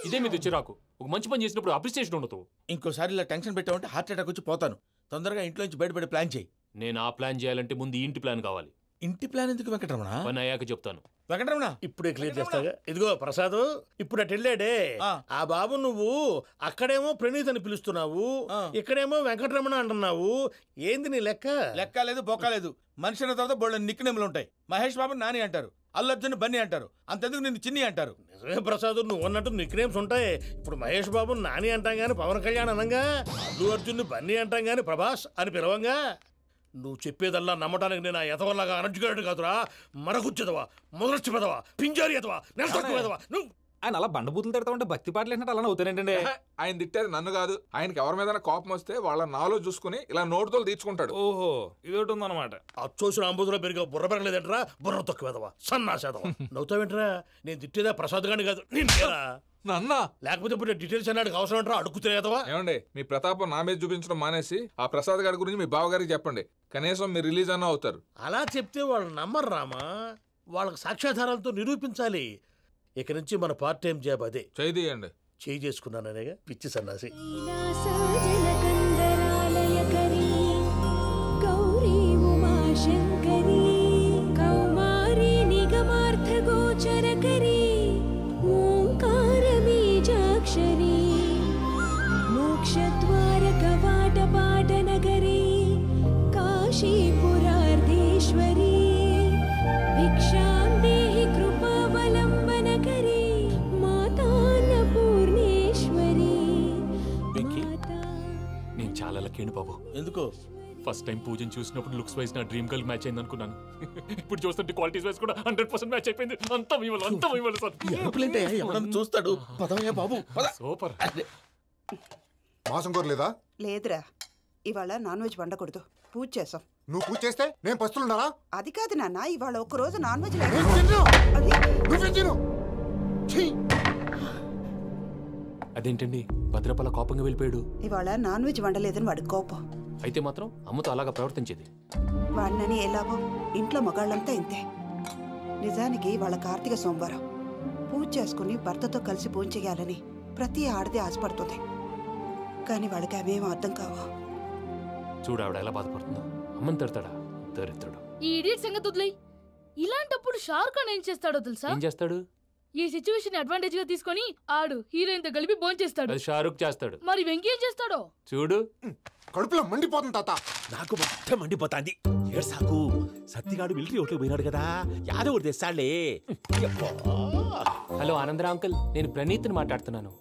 ఇదే మీద చిరాకు. ఒక మంచి పని చేసినప్పుడు అప్రిసియేషన్ ఉండదు. ఇంకోసారి ఇలా టెన్షన్ పెట్టామంటే హార్ట్ అటాక్ వచ్చి పోతాను. తొందరగా ఇంట్లో నుంచి బయటపడే ప్లాన్ చేయి. నేను ఆ ప్లాన్ చేయాలంటే ముందు ఇంటి ప్లాన్ కావాలి. ఇంటి ప్లాన్ ఎందుకు వెంకటరమణ? పని అయ్యాక చెప్తాను. వెంకటరమణ ఇప్పుడే క్లియర్ చేస్తాగా. ఇదిగో ప్రసాద్, ఇప్పుడు అటు వెళ్ళాడే ఆ బాబు, నువ్వు అక్కడేమో ప్రణీత్ అని పిలుస్తున్నావు, ఇక్కడేమో వెంకటరమణ అంటున్నావు. ఏంది నీ లెక్క? లెక్క లేదు, బొక్క లేదు. మనిషి అన్న తర్వాత బోళ్ళ నిక్నెములు ఉంటాయి. మహేష్ బాబు నాని అంటారు, అల్లు అర్జున్ బన్నీ అంటారు, అంతెందుకు నిన్ను చిన్ని అంటారు. నిజమే ప్రసాద్, నువ్వు అన్నట్టు నిక్నేమ్స్ ఉంటాయి. ఇప్పుడు మహేష్ బాబు నాని అంటాం గాని పవన్ కళ్యాణ్ అనంగా, అల్లు అర్జున్ బన్నీ అంటాం గాని ప్రభాస్ అని పిలవంగా. నువ్వు చెప్పేదల్లా నమ్మటానికి నేను ఆ ఎతవల్లాగా అనర్జుకేటెడ్ కాదురా. మరగుచ్చదవా, మొదలచ్చి పెదవా, పింజారి ఎదవా, నెలసొక్కు పెదవా. నువ్వు ఆయన అలా బండబూతులు తిడతా ఉంటే భక్తి పాటలు ఏంటంటే అలా అవుతానేంటండి. ఆయన తిట్టేది నన్ను కాదు, ఆయనకి ఎవరి మీద కోపం వస్తే వాళ్ళ నాలో చూసుకుని ఇలా నోటుతో తీర్చుకుంటాడు. ఓహో, ఇదొకటి ఉందన్నమాట. అచ్చోసిన అంబుధులో పెరిగే బుర్ర పెరగలేదంటరా, బుర్ర తొక్కువేదవా, సన్నాసేదవా. నవ్వుతావేంటరా? నేను తిట్టేదా ప్రసాద్ గాని కాదు, నేను నన్నా. లేకపోతే ఇప్పుడు డీటెయిల్స్ అన్నాడు అవసరం అంటారా? అడుగుతులేదవా? ఏమండి, మీ ప్రతాపం నా మీద చూపించడం మానేసి ఆ ప్రసాద్ గారి గురించి మీ బావగారికి చెప్పండి. కనీసం మీరు రిలీజ్ అన్న అవుతారు. అలా చెప్తే వాళ్ళు నమ్మరు రామా. వాళ్ళకి సాక్ష్యాధారాలతో నిరూపించాలి. ఇక నుంచి మన పార్ట్ టైం జాబ్ అదే. చేయండి. చేయి చేసుకున్నాననేగా పిచ్చి సన్నాసి. గౌరీ ఉమాశంకరీ కౌమారీ నిగమార్థగోచరకరీ ఓంకార బీజాక్షరీ మోక్షద్వార కవాట పాటనగరీ కాశీపురార్ధేశ్వరీ భిక్షాం దేహి కృపావలంబనకరీ మాతాన్నపూర్ణేశ్వరీ. నేను చాలా లక్కీని బాబు. ఎందుకో? ఫస్ట్ టైం పూజను చూసినప్పుడు లుక్స్ వైజ్ నా డ్రీమ్ గర్ల్ మ్యాచ్ అయింది అనుకున్నాను. ఇప్పుడు చూస్తుంటే క్వాలిటీస్ వైజ్ కూడా 100% మ్యాచ్ అయిపోయింది. అంతా ఇవ్వాలి సార్. ఎవడన్నా చూస్తాడు. పదవయ్యా బాబు, సూపర్. మాసం కోరలేదా? లేదురా, ఇవాళ నాన్ వెజ్ వండకూడదు. పూజ చేసాం. నువ్వు పూజ చేస్తే నేను పస్తులున్నారా? అది కాదు నాన్న, ఇవాళ ఒక్కరోజు నాన్ వెజ్ అదేంటండి భద్రపల కోపంగా వెళ్ళిపోయాడు? ఇవాళ నాన్ వెజ్ వండలేదని వాడి కోపం. అయితే మాత్రం అమ్మతో అలాగా ప్రవర్తించేది. వాడినని ఎలాగో ఇంట్లో మగాళ్ళంతా ఇంతే. నిజానికి వాళ్ళ కార్తీక సోమవారం పూజ చేసుకుని భర్తతో కలిసి పూజ చేయాలని ప్రతి ఆడది ఆశపడుతుంది. కానీ వాళ్ళకి అవేం అర్థం కావా. చూడు ఆవిడ ఎలా బాధపడుతుందో. అమ్మని తిడతాడా దరిద్రుడు. ఈ ఇడియట్ సంగతి వదిలేయ్. ఇలాంటప్పుడు షారుఖ్ ఖాన్ ఏం చేస్తాడో తెలుసా? ఏం చేస్తాడు? ఈ సిచ్యువేషన్ అడ్వాంటేజ్ గా తీసుకొని ఆడు హీరోయిన్ తో కలిపి బోన్ చేస్తాడు. అది షారుఖ్ చేస్తాడు. మరి వెంకీ ఏం చేస్తాడో చూడు. కడుపులో మండిపోతుంది తాత. నాకు మొత్తం మండిపోతాంది. ఏడు సాకు సత్తిగాడు మిలిటరీ ఓట్లు పోయినాడు కదా, యాదవ్ తెస్తాడులే. హలో ఆనందరావు అంకుల్, నేను ప్రణీత్ని మాట్లాడుతున్నాను.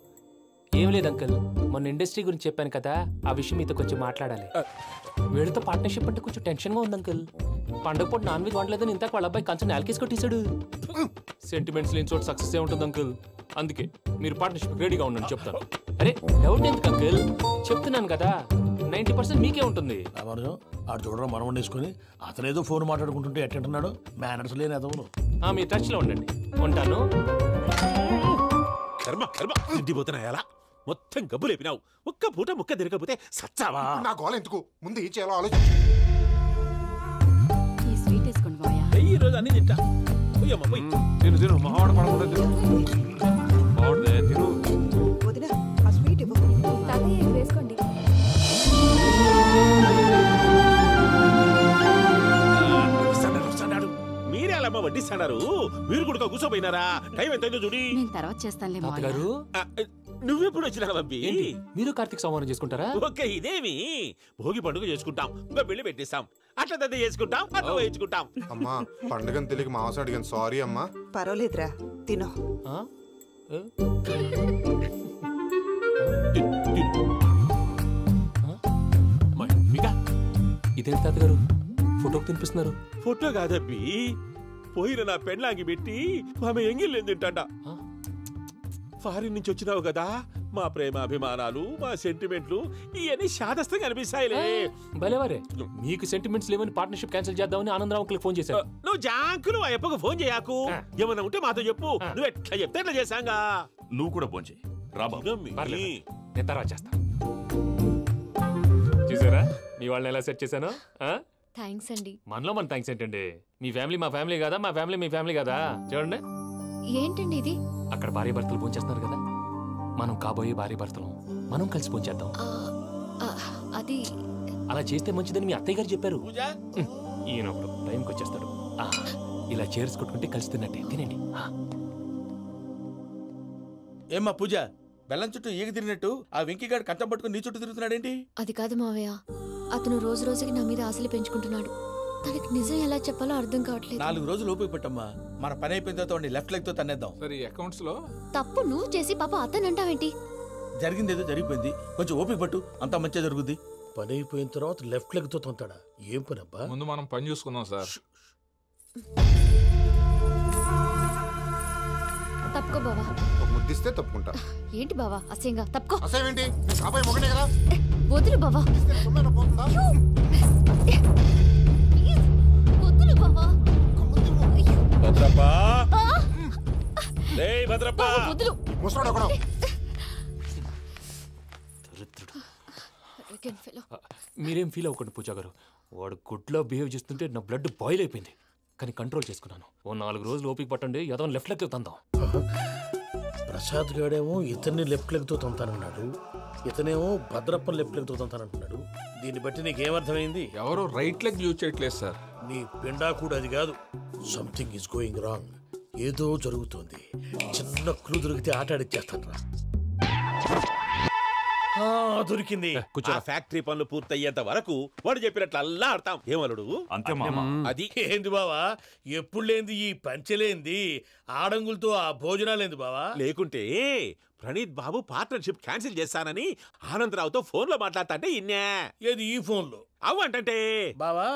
ఏం లేదు అంకుల్, మొన్న ఇండస్ట్రీ గురించి చెప్పాను కదా, ఆ విషయం మీతో కొంచెం మాట్లాడాలి. వీడితో పార్ట్నర్షిప్ అంటే కొంచెం టెన్షన్ గా ఉంది అంకుల్. పండగ పూట నాన్ వెజ్ వండలేదని ఇంతకు వాళ్ళ అబ్బాయి కంచెం నేలకేసి కొట్టేశాడు. సెంటిమెంట్స్ లేని చోట సక్సెస్ ఏ ఉంటుంది అంకుల్. అందుకే మీరు పార్ట్నర్షిప్ రెడీగా ఉండండి చెప్తాను. అరే డౌట్ ఎందుకు అంకుల్, చెప్తున్నాను కదా 90% మీకే ఉంటుంది. ఆడు చూడడం మనం వండేసుకుని అతనేదో ఫోన్ మాట్లాడుకుంటుంటే ఎట్టంటున్నాడు. మేనర్స్ లేని అదవును. మీ టచ్ లో ఉండండి. ఉంటాను. కర్మ కర్మ తిండిపోతున్నాయలా మొత్తం గబ్బు లేపినావు. ఒక్క పూట ముక్క తిరగకపోతే సచ్చావా? నా గోల ఎందుకు, ముందు ఏం చేయాలో ఆలోచించు. ఈ స్వీట్ వేసుకోండి బాయా. ఈ రోజు అన్ని తింటా. పోయమ్మ పోయి. తిను తిను, మహావాడ పడకుండా తిను. బాగుంది తిను. వదినా ఆ స్వీట్ ఇవ్వు. తాతయ్య వేసుకోండి. మీరే అలా వడ్డిస్తున్నారు. మీరు కూడా కూర్చోపోయినారా? టైం ఎంతైందో చూడి. నేను తర్వాత చేస్తానులే తాతగారు. నువ్వెప్పుడు వచ్చినా బంబి? మీరు కార్తీక్ సంహారం చేసుకుంటారా? ఓకే, ఇదేమి భోగి పండుగ చేసుకుంటాం, ఇంకా పెళ్లి పెట్టేస్తాం, అట్లా దద్ద చేసుకుంటాం, అట్లా వేయించుకుంటాం. అమ్మా పండుగని తెలియక మాంసం అడిగాను, సారీ అమ్మా. పర్వాలేదురా, తినో. ఇదేంటి తాతగారు ఫోటోకి తినిపిస్తున్నారు? ఫోటో కాదబ్బి, పోయిన నా పెళ్ళాంగి పెట్టి ఆమె ఎంగిల్లేం తింటాడ. ఫారిన్ నుంచి వచ్చినావు కదా, మా ప్రేమ అభిమానాలు మా సెంటిమెంట్లు ఇవన్నీ శాదస్తంగా అనిపిస్తాయిలే. భలేవారే, మీకు సెంటిమెంట్స్ లేవని పార్ట్నర్షిప్ క్యాన్సిల్ చేద్దామని ఆనందరావు అంకుల్ ఫోన్ చేశారు. నువ్వు జాంకులు ఆ అప్పకు ఫోన్ చేయకు. ఏమన్నా ఉంటే మాతో చెప్పు. నువ్వు ఎట్లా చెప్తే ఎట్లా చేశాంగా. నువ్వు కూడా ఫోన్ చేయి. నేను తర్వాత చేస్తా. చూసారా మీ వాళ్ళని ఎలా సెట్ చేశాను? థ్యాంక్స్ అండి. మనలో మన థ్యాంక్స్ ఏంటండి? మీ ఫ్యామిలీ మా ఫ్యామిలీ కదా, మా ఫ్యామిలీ మీ ఫ్యామిలీ కదా. చూడండి ఏంటండి ఇది? అక్కడ భార్య భర్తలు ఫోన్ చేస్తున్నారు కదా, మనం కాబోయే భార్య భర్తలు మనం కలిసి ఫోన్ చేద్దాం. అది అలా చేస్తే మంచిదని మీ అత్తయ్య గారు చెప్పారు. ఈయన ఒకడు టైంకి వచ్చేస్తాడు. ఇలా చేర్స్ కొట్టుకుంటే కలిసి తిన్నట్టే. తినండి. ఏమ్మా పూజ, బెల్లం చుట్టూ ఈగ తిరిగినట్టు ఆ వెంకీగాడు కంచం పట్టుకుని నీ చుట్టూ తిరుగుతున్నాడేంటి? అది కాదు మావయ్య, అతను రోజు రోజుకి నా మీద ఆశలు పెంచుకుంటున్నాడు. తనకి నిజం ఎలా చెప్పాలో అర్థం కావట్లేదు. 4 రోజులు ఓపిక పట్టమ్మా. మన పని అయిపోయిన తర్వాత లెఫ్ట్ లెగ్ తో తన్నేద్దాం. సరే అకౌంట్స్ లో తప్పు నువ్వు చేసి పాప అతను అంటావేంటి? జరిగింది ఏదో జరిగిపోయింది, కొంచెం ఓపిక పట్టు, అంతా మంచిగా జరుగుద్ది. పని అయిపోయిన తర్వాత లెఫ్ట్ లెగ్ తో తొంతాడా? ఏం పని అబ్బా? ముందు మనం పని చూసుకుందాం సార్. తప్పుకో బావా. ఒక ముద్దిస్తే తప్పుకుంటా. ఏంటి బావా అసహ్యంగా? తప్పుకో. అసహ్యేంటి? నీ కాబోయే మొగనే కదా. వదులు బావా. వదులు బావా. భద్రప్పా, లేయ్ భద్రప్పా. వదులు. ముసలోడు ఒకడు. మీరేం ఫీల్ అవ్వకండి పూజా గారు. వాడు గుడ్లో బిహేవ్ చేస్తుంటే నా బ్లడ్ బాయిల్ అయిపోయింది. కానీ కంట్రోల్ చేసుకున్నాను. ఓ 4 రోజులు ఓపిక పట్టండి, ఏదో లెఫ్ట్ లెగ్ తందాం. ప్రసాద్ గాడేమో ఇతన్ని లెఫ్ట్ లెగ్ తో తొంతానన్నాడు, ఇతనేమో భద్రప్పని లెఫ్ట్ లెగ్ తో తొంతానంటున్నాడు. దీన్ని బట్టి నీకేమర్థమైంది? ఎవరు రైట్ లెగ్ యూజ్ చేయట్లేదు సార్. నీ పిండా కూడా అది కాదు. Something is going wrong. ఏదో జరుగుతోంది. చిన్న క్లూ దొరికితే ఆట ఆడిచ్చేస్తాను రా. దొరికింది. ఆ ఫ్యాక్టరీ పనులు పూర్తయ్యేంత వరకు వాడు చెప్పినట్లు అల్లా ఆడతాం. ఏమలుడు? అంతే మామ. అది ఏంది బావా, ఎప్పుడు లేంది ఈ పంచలేంది, ఆడంగులతో ఆ భోజనాలేంది బావా? లేకుంటే ప్రణీత్ బాబు పార్ట్నర్షిప్ క్యాన్సిల్ చేస్తానని ఆనందరావుతో ఫోన్ లో మాట్లాడతా అంటే ఇన్నే. ఏది ఈ ఫోన్ లో? అవ్వంటే బావా,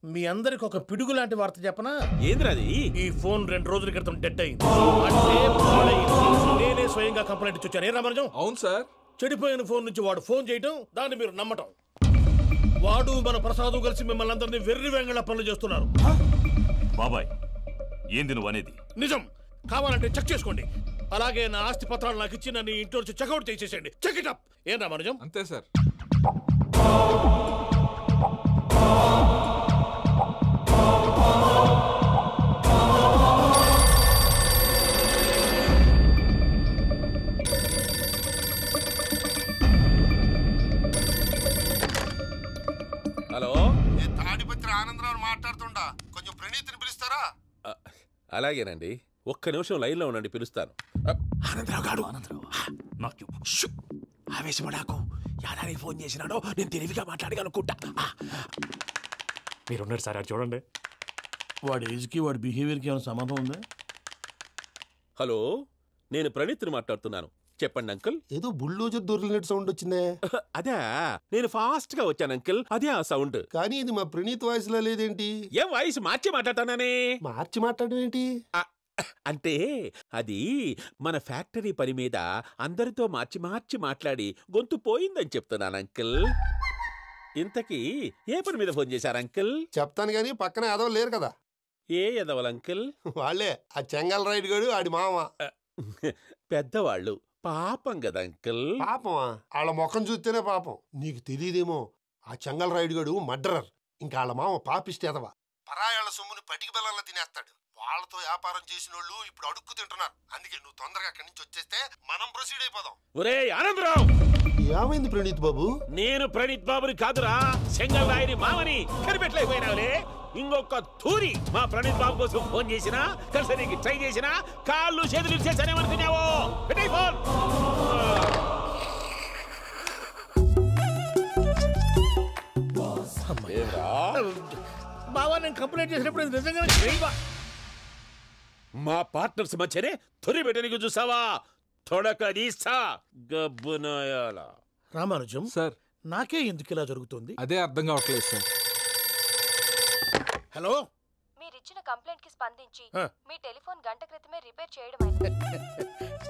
మీ అందరికి ఒక పిడుగు లాంటి వార్త చెప్పనా? ఏంద్రది? ఈ ఫోన్ 2 రోజుల క్రితం డెడ్ అయింది. అంటే పాడైంది. నేనే స్వయంగా కంప్లైంట్ ఇచ్చాను. ఏ రామరాజం? అవును సార్. చెడిపోయిన ఫోన్ నుంచి వాడు ఫోన్ చేయటం, దాన్ని మీరు నమ్మటం. వాడు మన ప్రసాదు కలిసి మిమ్మల్ని అందరినీ వెర్రి వెంగళ పనులు చేస్తున్నారు. బాబాయ్, ఏంది నువ్వు అనేది? నిజం. కావాలంటే చెక్ చేసుకోండి. అలాగే నా ఆస్తి పత్రాలు నాకు ఇచ్చి నన్ను ఇంట్లో నుంచి చెక్అౌట్ చేసేసండి. Check it up. ఏం రామరాజం? అంతే సార్. హలో, తాడిపత్రి ఆనందరావు మాట్లాడుతుండా, కొంచెం ప్రణీతిని పిలుస్తారా? అలాగేనండి, ఒక్క నిమిషం లైన్ లో ఉండండి, పిలుస్తాను. ఆనందరావు గాడు ఆవేశపడాకు. యాదానికి ఫోన్ చేసినాడో నేను తెలివిగా మాట్లాడగలనుకుంటా. మీరున్నారు సార్, అది చూడండి. వాడి ఏజ్కి వాడి బిహేవియర్కి ఏమైనా సంబంధం ఉందా? హలో, నేను ప్రణీత్ని మాట్లాడుతున్నాను. చెప్పండి అంకుల్. ఏదో బుల్డోజర్ దొరికినట్టు సౌండ్ వచ్చిందే. అదే, నేను ఫాస్ట్ గా వచ్చాను అంకుల్, అదే ఆ సౌండ్. కానీ ఇది మా ప్రణీత్ వాయిస్ లో లేదేంటి? ఏం వాయిస్ మార్చి మాట్లాడతానని? మార్చి మాట్లాడడం ఏంటి? అంటే అది మన ఫ్యాక్టరీ పని మీద అందరితో మార్చి మార్చి మాట్లాడి గొంతు పోయిందని చెప్తున్నాను అంకుల్. ఇంతకీ ఏ పని మీద ఫోన్ చేశారు అంకుల్? చెప్తాను గానీ పక్కన ఎదవ లేరు కదా. ఏ ఎదవలు అంకుల్? వాళ్ళే, ఆ చెంగల్ రైడ్ గడు ఆడి మామ. పెద్దవాళ్ళు, పాపం కదా అంకుల్. పాపమా? వాళ్ళ ముఖం చూస్తేనే పాపం. నీకు తెలియదేమో, ఆ చెంగల్ రైడ్ గడు మర్డరర్. ఇంకా వాళ్ళ మామ పాపిష్టి ఎదవ. పరాయాళ్ళ సొమ్ముని పటికి బెల్లంలో తినేస్తాడు. వాళ్ళతో వ్యాపారం చేసిన వాళ్ళు ఇప్పుడు అడుక్కు తింటున్నారు. అందుకే నువ్వు తొందరగా అక్కడి నుంచి వచ్చేస్తే మనం ప్రొసీడ్ అయిపోదాం. ఒరే ఆనందరావు! ఏమైంది ప్రణీత్ బాబు? నేను ప్రణీత్ బాబుని కాదురా, సెంగల్ రాయని మామని. కనిపెట్టలేకపోయినావులే. ఇంకొక తూరి మా ప్రణీత్ బాబు కోసం ఫోన్ చేసినా, కలిసి నీకు ట్రై చేసినా కాళ్ళు చేతులు ఇచ్చేసానేమనుకున్నావు. పెట్టే ఫోన్. బావా, నేను కంప్లైంట్ చేసినప్పుడు నిజంగా మా పార్ట్నర్స్ మధ్యనే తొలి పెట్టడానికి చూసావా? తొడక నీస్తా గబ్బునాయాల. రామానుజం సార్, నాకే ఎందుకు ఇలా జరుగుతుంది? అదే అర్థం కావట్లేదు సార్. హలో, మీరు ఇచ్చిన కంప్లైంట్ కి స్పందించి ఆ. మీ టెలిఫోన్ గంట క్రితమే రిపేర్ చేయడం అయింది.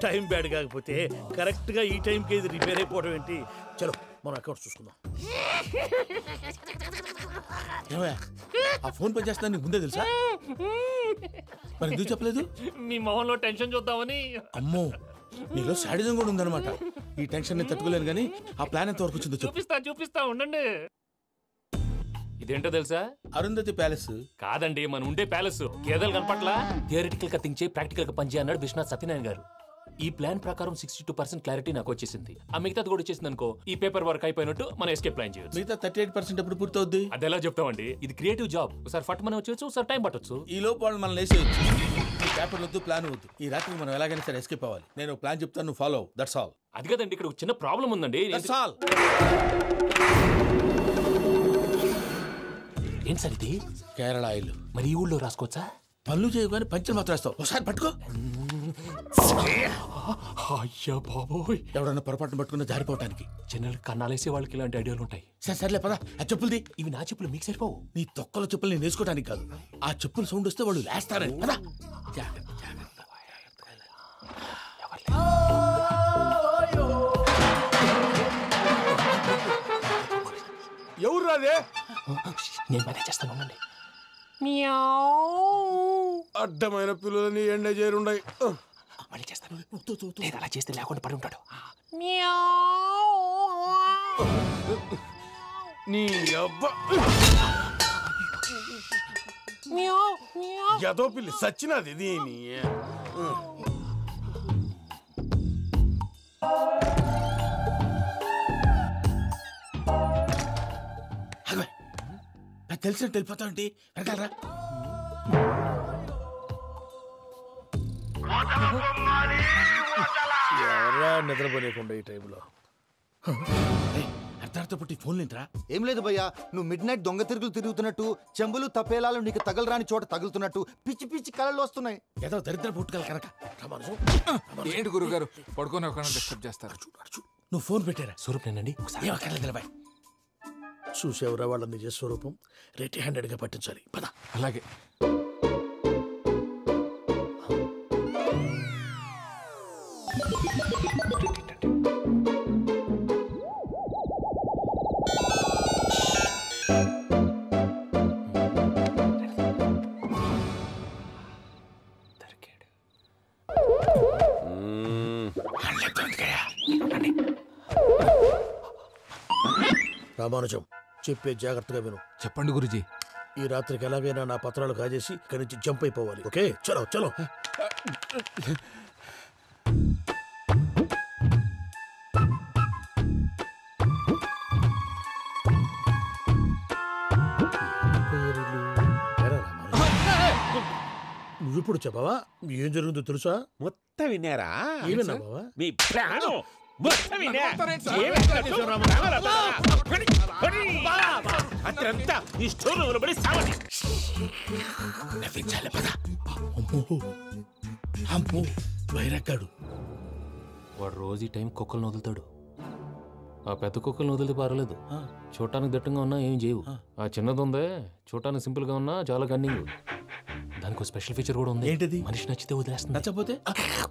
టైం బ్యాడ్ కాకపోతే కరెక్ట్ గా ఈ టైంకి ఇది రిపేర్ అయిపోవడం ఏంటి? చలో మన అకౌంట్ చూసుకుందాం. ఏమయ్యా, ఆ ఫోన్ పని చేస్తున్నా నీకు ముందే తెలుసా? మరి ఎందుకు చెప్పలేదు? మీ మొహంలో టెన్షన్ చూద్దామని. అమ్మో, నీలో శాడిజం కూడా ఉందన్నమాట. ఈ టెన్షన్ నేను తట్టుకోలేను కానీ ఆ ప్లాన్ ఎంత వరకు వచ్చిందో చెప్పు. చూపిస్తా ఉండండి. ఇదేంటో తెలుసా? అరుంధతి ప్యాలెస్ కాదండి, మన ఉండే ప్యాలెస్. గేదెలు కనపట్లా? థియరిటికల్ గా థింక్ చేయి, ప్రాక్టికల్ గా పనిచేయ అన్నాడు విశ్వనాథ్ సత్యనారాయణ గారు. ఈ ప్లాన్ ప్రకారం 62% క్లారిటీ నాకు వచ్చేసింది. ఆ మిగతాది కూడా వచ్చేసింది అనుకో, ఈ పేపర్ వర్క్ అయిపోయినట్టు మనం ఎస్కేప్ ప్లాన్ చేయొచ్చు. మిగతా 38% ఎప్పుడు పూర్తవుద్ది? అది ఎలా చెప్తామండి? ఇది క్రియేటివ్ జాబ్. ఒకసారి ఫట్ మనం వచ్చేయచ్చు, ఒకసారి టైం పట్టొచ్చు. ఈ లోపు వాళ్ళు మనం లేసేయచ్చు. ఈ పేపర్ వద్దు, ప్లాన్ వద్దు. ఈ రాత్రి మనం ఎలాగైనా సరే ఎస్కేప్ అవ్వాలి. నేను ప్లాన్ చెప్తాను, నువ్వు ఫాలో. That's all. అది కదండి, ఇక్కడ ఒక చిన్న ప్రాబ్లం ఉందండి. That's all. ఏం సార్ ఇది? కేరళ ఆయిల్. మరి ఈ ఊళ్ళో రాసుకోవచ్చా? పనులు చేయగానే పంచలు మాత్రం వేస్తావు. ఒకసారి పట్టుకో. అయ్యా బాబోయ్, ఎవడన్నా పొరపాటున పట్టుకున్న జారిపోవటానికి. జనరల్ కన్నాలేసే వాళ్ళకి ఇలాంటి ఐడియాలు ఉంటాయి. సర్లే పదా. ఆ చెప్పులది. ఇవి నా చెప్పులు, మీకు సరిపోవు. నీ తొక్కల చెప్పులు నేను వేసుకోవడానికి కాదు, ఆ చెప్పులు సౌండ్ వస్తే వాళ్ళు లేస్తారని. పదా. ఎవరు రాదే? నేను మేనేజ్ చేస్తాను. ఉండండి. అడ్డమైన పిల్లలని ఎండ చేరుండయి. మళ్ళీ చేస్తాను. లేదు, అలా చేస్తే లేకుండా పడి ఉంటాడు. నీ అబ్బా ఎదో పిల్లి సచ్చినది దీని. తెలిసినట్టు వెళ్ళిపోతావంటి. వెనకాలరా. ఎవరా నిద్రపోలేకుండా ఈ టైంలో? అర్ధరాత్రి పుట్టి ఫోన్ లేంట్రా? ఏం లేదు భయ్యా, నువ్వు మిడ్ నైట్ దొంగ తిరుగులు తిరుగుతున్నట్టు, చెంబులు తపేలాలు నీకు తగలరాని చోట తగులుతున్నట్టు పిచ్చి పిచ్చి కళలు వస్తున్నాయి. ఏదో దరిద్ర పుట్టుకల కనుక. ఏంటి గురుగారు పడుకొని ఒక డిస్టర్బ్ చేస్తారు? నువ్వు ఫోన్ పెట్టారా? స్వరూప్ నేనండి. చూసేవరా వాళ్ళ నిజ స్వరూపం. రెట్టి హ్యాండెడ్ గా పట్టించాలి. పద. అలాగే. రామానుజం, చెప్పే జాగ్రత్తగా విను. చెప్పండి గురుజీ. ఈ రాత్రికి ఎలాగైనా నా పత్రాలు కాజేసి ఇక్కడి నుంచి జంప్ అయిపోవాలి. ఓకే, చలో చలో. నువ్విప్పుడు చెప్పవా ఏం జరుగుతుందో తెలుసా? మొత్తం విన్నారా? ఏమన్నా బావా? మీ ప్లాన్ మొత్తం విన్నా. అత్రంతా ఈ స్టోర్ రూమ్ లో పడి సావండి. నవ్వించాలి. పద. అమ్మో, వైరక్కాడు. వాడు రోజు ఈ టైం కుక్కలను వదులుతాడు. ఆ పెద్ద కుక్కలను వదిలితే పర్వాలేదు, చూడటానికి దట్టంగా ఉన్నా ఏం చేయవు. ఆ చిన్నది ఉందే, చూడటానికి సింపుల్ గా ఉన్నా చాలా గన్నింగ్. దానికి స్పెషల్ ఫీచర్ కూడా ఉంది. ఏంటిది? మనిషి నచ్చితే వదిలేస్తుంది, నచ్చపోతే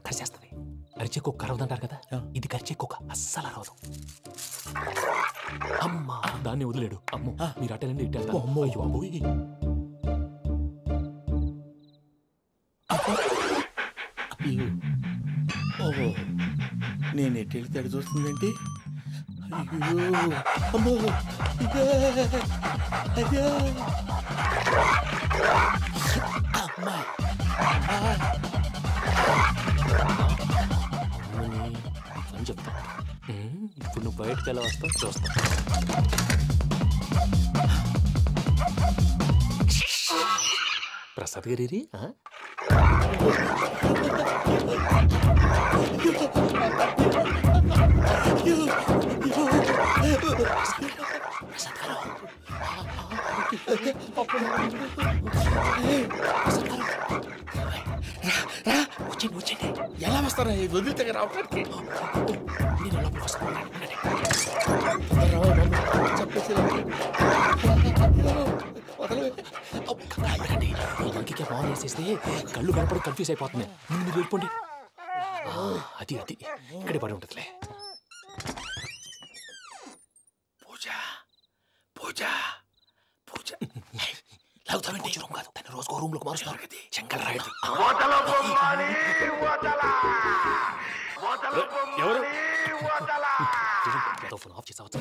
కరిచేస్తుంది. అరిచే కుక్క అరవదంటారు కదా, ఇది కరిచే కుక్క అస్సలు అరవదు. అమ్మా, దాన్ని వదిలేడు. అమ్మో, మీరు అటెండి ఇటు వెళ్తారు. అయ్యో అబ్బోయ్. ఓహో, నేను ఎటు వెళ్తే అడు చూస్తుందేంటి? అయ్యో అమ్మో, అయ్యో అమ్మా. అని చెప్తా. ఇప్పుడు నువ్వు బయటకు ఎలా వస్తావు చూస్తా. ప్రసాద్ గారి వచ్చండి. ఎలా వస్తారా? వదిలితే రావడానికి ఫోన్ వేసేస్తే కళ్ళు కనపడి కన్ఫ్యూజ్ అయిపోతుంది. మీరు వెళ్ళిపోండి. అది అది ఇక్కడే పడి ఉంటుందిలే. పూజ పూజ పూజ లాగుతామంటే రూమ్ కాదు, తను రోజుకో రూమ్ లోకి మారుస్తున్నారు కదా. చెంగల్ రాయుడు ఎవరు ఫోన్ ఆఫ్ చేసావచ్చు.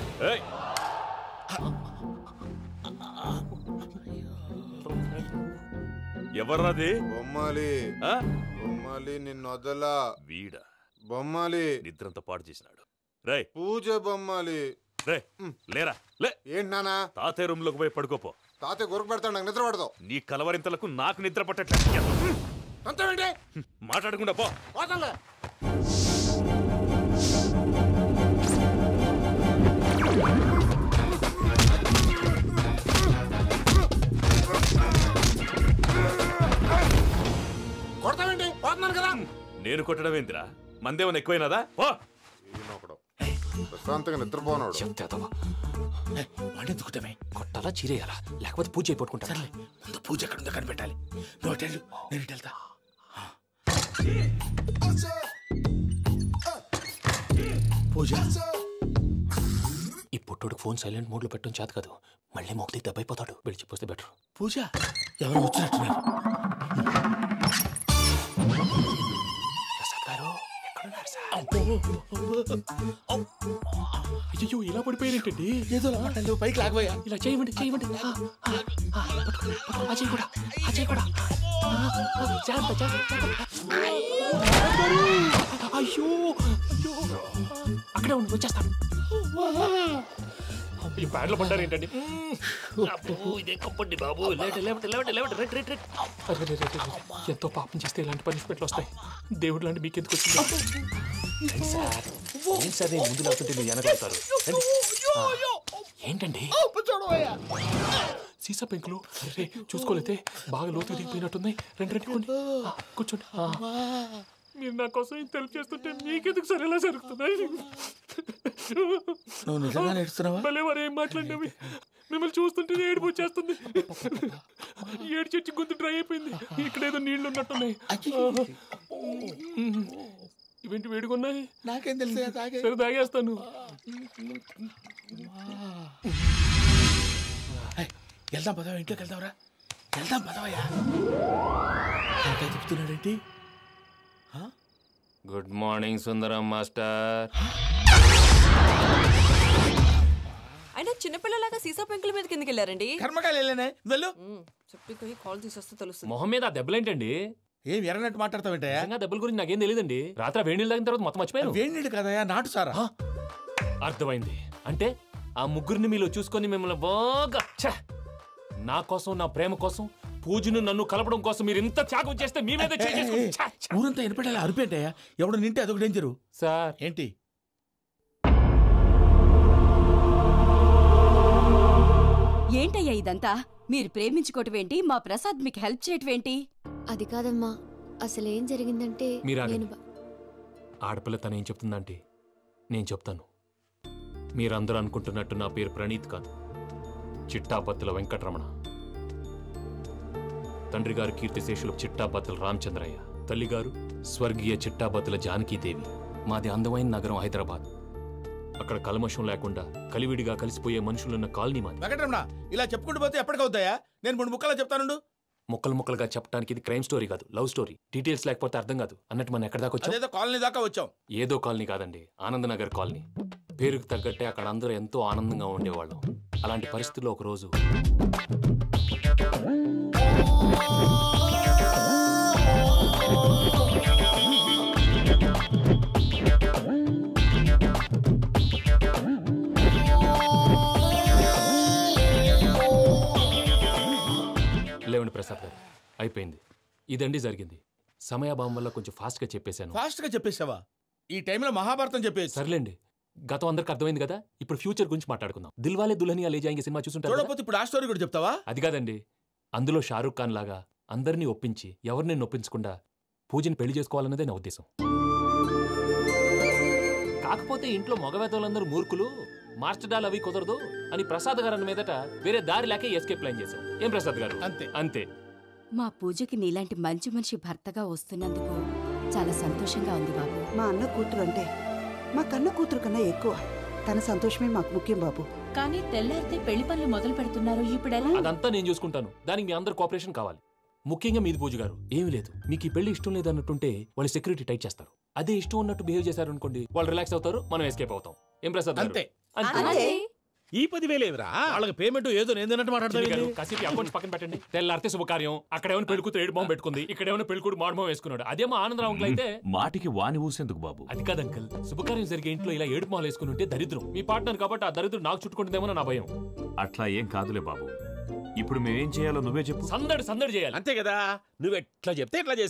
ఎవర్రాది? బొమ్మాలి. బొమ్మాలి నిన్ను వదలా. వీడ బొమ్మాలి నిద్రంతా పాడు చేసినాడు. రే పూజ బొమ్మాలి. రే లేరా లే. ఏంటి నానా? తాతయ్య రూమ్ లోకి పోయి పడుకోపో. తాతయ్య గురకు పెడతాడు, నాకు నిద్ర పడతావు. నీ కలవరింతలకు నాకు నిద్ర పట్టట్లేదు. అంతేంటి? మాట్లాడకుండా పో. కొడతావేంటి? పోతున్నాను కదా. నేను కొట్టడం ఏంటిరా? మందేమన్నా ఎక్కువైనదా? పో. ప్రశాంతంగా నిద్రపోనాడు. వాడెందుకుంటామే? కొట్టాలా చీరేయాలా లేకపోతే పూజ అయిపోట్టుకుంటా. సర్లే ముందు పూజ ఎక్కడ ఉందో కనిపెట్టాలి. నువ్వు వెళ్ళు, నేను ఇటు వెళ్తా. పూజ ఈ పుట్టుడు ఫోన్ సైలెంట్ మోడ్ లో పెట్టడం చేత కాదు. మళ్ళీ మొక్కి దెబ్బైపోతాడు. వెళ్ళి చెప్పొస్తే బెటర్. పూజ ఎవరు వచ్చినట్టున్నారు? ప్రసాద్ గారు ఎక్కడున్నారు సార్? అయ్యో ఇలా పడిపోయారేంటండి? ఏదో మాట్లాడలేవు, పైకి లాగబోయా. ఇలా చేయమండి చేయమండి. అజయ్ కూడా అజయ్ కూడా అయ్యో అక్కడే ఉండి వచ్చేస్తాను. ఈ బ్యాడ్లో పడ్డారు ఏంటండి? ఇదే కప్పండి బాబు. ఎంతో పాపం చేస్తే ఇలాంటి పనిష్మెంట్లు వస్తాయి. దేవుడు లాంటి మీకెందుకు వచ్చింది? సార్ ఏం సార్ నేను ముందు లేకుంటే మీరు వెనకాడతారు. ఏంటండి సీసా పెంకులు? అరే చూసుకోలేతే బాగా లోతు దిగిపోయినట్టున్నాయి. రండి రండి కొన్ని కూర్చోండి. మీరు నా కోసం ఇంత హెల్ప్ చేస్తుంటే మీకెందుకు సరే ఎలా జరుగుతున్నాయి? నువ్వు నిజంగా నేర్చుతున్నావా? మళ్ళీ మరి ఏం మాట్లాడినవి? మిమ్మల్ని చూస్తుంటే ఏడుపు వచ్చేస్తుంది. ఏడు చెట్టు గొంతు డ్రై అయిపోయింది. ఇక్కడ ఏదో నీళ్లు ఉన్నట్టున్నాయి. ఇవేంటి వేడుకున్నాయి? నాకేం తెలుసు. సరే తాగేస్తాను. వెళ్దాం పదవా, ఇంట్లోకి వెళ్దాంరా. వెళ్దాం పదవయ్యా. చెప్తున్నాడేంటి? Good morning Sundaram master. అయినా చిన్నపిల్లలాగా సీసా పెంకుల మీద కిందకి వెళ్ళారండి. కర్మకాయలు వెళ్ళానే. వెళ్ళు. చెప్పి కాల్ తీసేస్తే తెలుస్తుంది. మొహం మీద ఆ దెబ్బలేంటండి? ఏం ఎర్రనట్టు మాట్లాడతావేంటయ్యా? దెబ్బల గురించి నాకేం తెలియదండి. రాత్రి వేడి నీళ్ళు తాగిన తర్వాత మొత్తం మర్చిపోయాను. వేడి నీళ్ళు కదయా, నాటు సారా. అర్థమైంది. అంటే ఆ ముగ్గురిని మీలో చూసుకొని మిమ్మల్ని బాగా నా కోసం నా ప్రేమ కోసం పూజను నన్ను కలపడం కోసం మీరు ఇంత త్యాగం చేస్తే మీ మీద ఊరంతా వినపడేలా అరిపేంటయ్యా. ఎవడు నింటే అదొక డేంజరు. సార్ ఏంటి? ఏంటయ్యా ఇదంతా? మీరు ప్రేమించుకోవటమేంటి? మా ప్రసాద్ మీకు హెల్ప్ చేయటమేంటి? అది కాదమ్మా, అసలు ఏం జరిగిందంటే ఆడపిల్ల తనేం చెప్తుందంటే నేను చెప్తాను. మీరందరూ అనుకుంటున్నట్టు నా పేరు ప్రణీత్ కాదు, చిట్టాపత్తుల వెంకటరమణ. తండ్రి గారు కీర్తిశేషులు చిట్టాపత్తుల రామచంద్రయ్య, తల్లిగారు స్వర్గీయ చిట్టాపత్తుల జానకీదేవి. మాది అందమైన నగరం హైదరాబాద్. అక్కడ కల్మషం లేకుండా కలివిడిగా కలిసిపోయే మనుషులున్న కాలనీ మాది. వెంకటరమణ, ఇలా చెప్పుకుంటూ పోతే ఎప్పటికవుతాయా? నేను 3 ముక్కలా చెప్తాను. ముక్కలు ముక్కలుగా చెప్పడానికి ఇది క్రైమ్ స్టోరీ కాదు, లవ్ స్టోరీ. డీటెయిల్స్ లేకపోతే అర్థం కాదు. అన్నట్టు మనం ఎక్కడ దాకా వచ్చాం? ఏదో కాలనీ దాకా వచ్చాం. ఏదో కాలనీ కాదండి, ఆనందనగర్ కాలనీ. పేరుకు తగ్గట్టే అక్కడ అందరూ ఎంతో ఆనందంగా ఉండేవాళ్ళం. అలాంటి పరిస్థితుల్లో ఒకరోజు లేవండి ప్రసాద్ గారు, అయిపోయింది. ఇదండి జరిగింది. సమయాభావం వల్ల కొంచెం ఫాస్ట్గా చెప్పేశాను. ఫాస్ట్గా చెప్పేసావా? ఈ టైంలో మహాభారతం చెప్పేసి. సర్లేండి, గతం అందరికి అర్థమైంది కదా. ఇప్పుడు ఫ్యూచర్ గురించి మాట్లాడుకుందాం. దిల్వాలే దుల్హనియా లే జాయేంగే సినిమా చూసుంటారు. చూడకపోతే ఇప్పుడు ఆ స్టోరీ కూడా చెప్తావా? అది కాదండి, అందులో షారూక్ ఖాన్ లాగా అందరినీ ఒప్పించి ఎవరిని నొప్పించకుండా పూజని పెళ్లి చేసుకోవాలన్నదే నా ఉద్దేశం. కాకపోతే ఇంట్లో మగవేతలందరూ మూర్ఖులు, మార్చడాలు అవి కుదరదు అని ప్రసాద్ గారు అన్న మీదట వేరే దారి లేక ఎస్కేప్ ప్లాన్ చేశాం. ఏం ప్రసాద్ గారు? అంతే అంతే. మా పూజకి నీలాంటి మంచి మనిషి భర్తగా వస్తున్నందుకు చాలా సంతోషంగా ఉంది బాబు. మా అన్న కూతురు అంటే మా కన్న కూతురు కన్నా ఎక్కువ. తన సంతోషమే మాకు ముఖ్యం బాబు. కానీ తెల్లారితే పెళ్లి పనులు మొదలు పెడుతున్నారు, ఇప్పుడెలా? అదంతా నేను చూసుకుంటాను. దానికి మీ అందరు కోఆపరేషన్ కావాలి. ముఖ్యంగా మీది పూజ గారు. ఏమీ లేదు, మీకు ఈ పెళ్లి ఇష్టం లేదన్నట్టుంటే వాళ్ళు సెక్యూరిటీ టైట్ చేస్తారు. అదే ఇష్టం ఉన్నట్టు బిహేవ్ చేశారు అనుకోండి, వాళ్ళు రిలాక్స్ అవుతారు, మనం ఎస్కేప్ అవుతాం. ఏం ప్రసాద్ గారు? అంతే. అంతే. ఈ 10,000 ఏమిరా? వాళ్ళకి పేమెంట్ ఏదో నేందన్నట్టు మాట్లాడతారు. కాసేపు అకౌంట్స్ పక్కన పెట్టండి. తెల్లారితే శుభకార్యం. అక్కడేమైనా పెళ్ళికూతురు ఏడు బాంబు పెట్టుకుంది, ఇక్కడేమైనా పెళ్ళికూడు మాడుమో వేసుకున్నాడు. అదేమో ఆనందరావు అంకుల్ అయితే మాటికి వాని ఊసేందుకు బాబు? అది కాదు అంకుల్, శుభకార్యం జరిగే ఇంట్లో ఇలా ఏడు మాలు వేసుకుని ఉంటే దరిద్రం. మీ పార్ట్నర్ కాబట్టి ఆ దరిద్రం నాకు చుట్టుకుంటుందేమో నా భయం. అట్లా ఏం కాదులే బాబు. ఇప్పుడు మేమేం చేయాలో నువ్వే చెప్పు. సందడి సందడి చేయాలి. అంతే కదా, నువ్వు ఎట్లా చెప్తే ఎట్లా చేస్తా.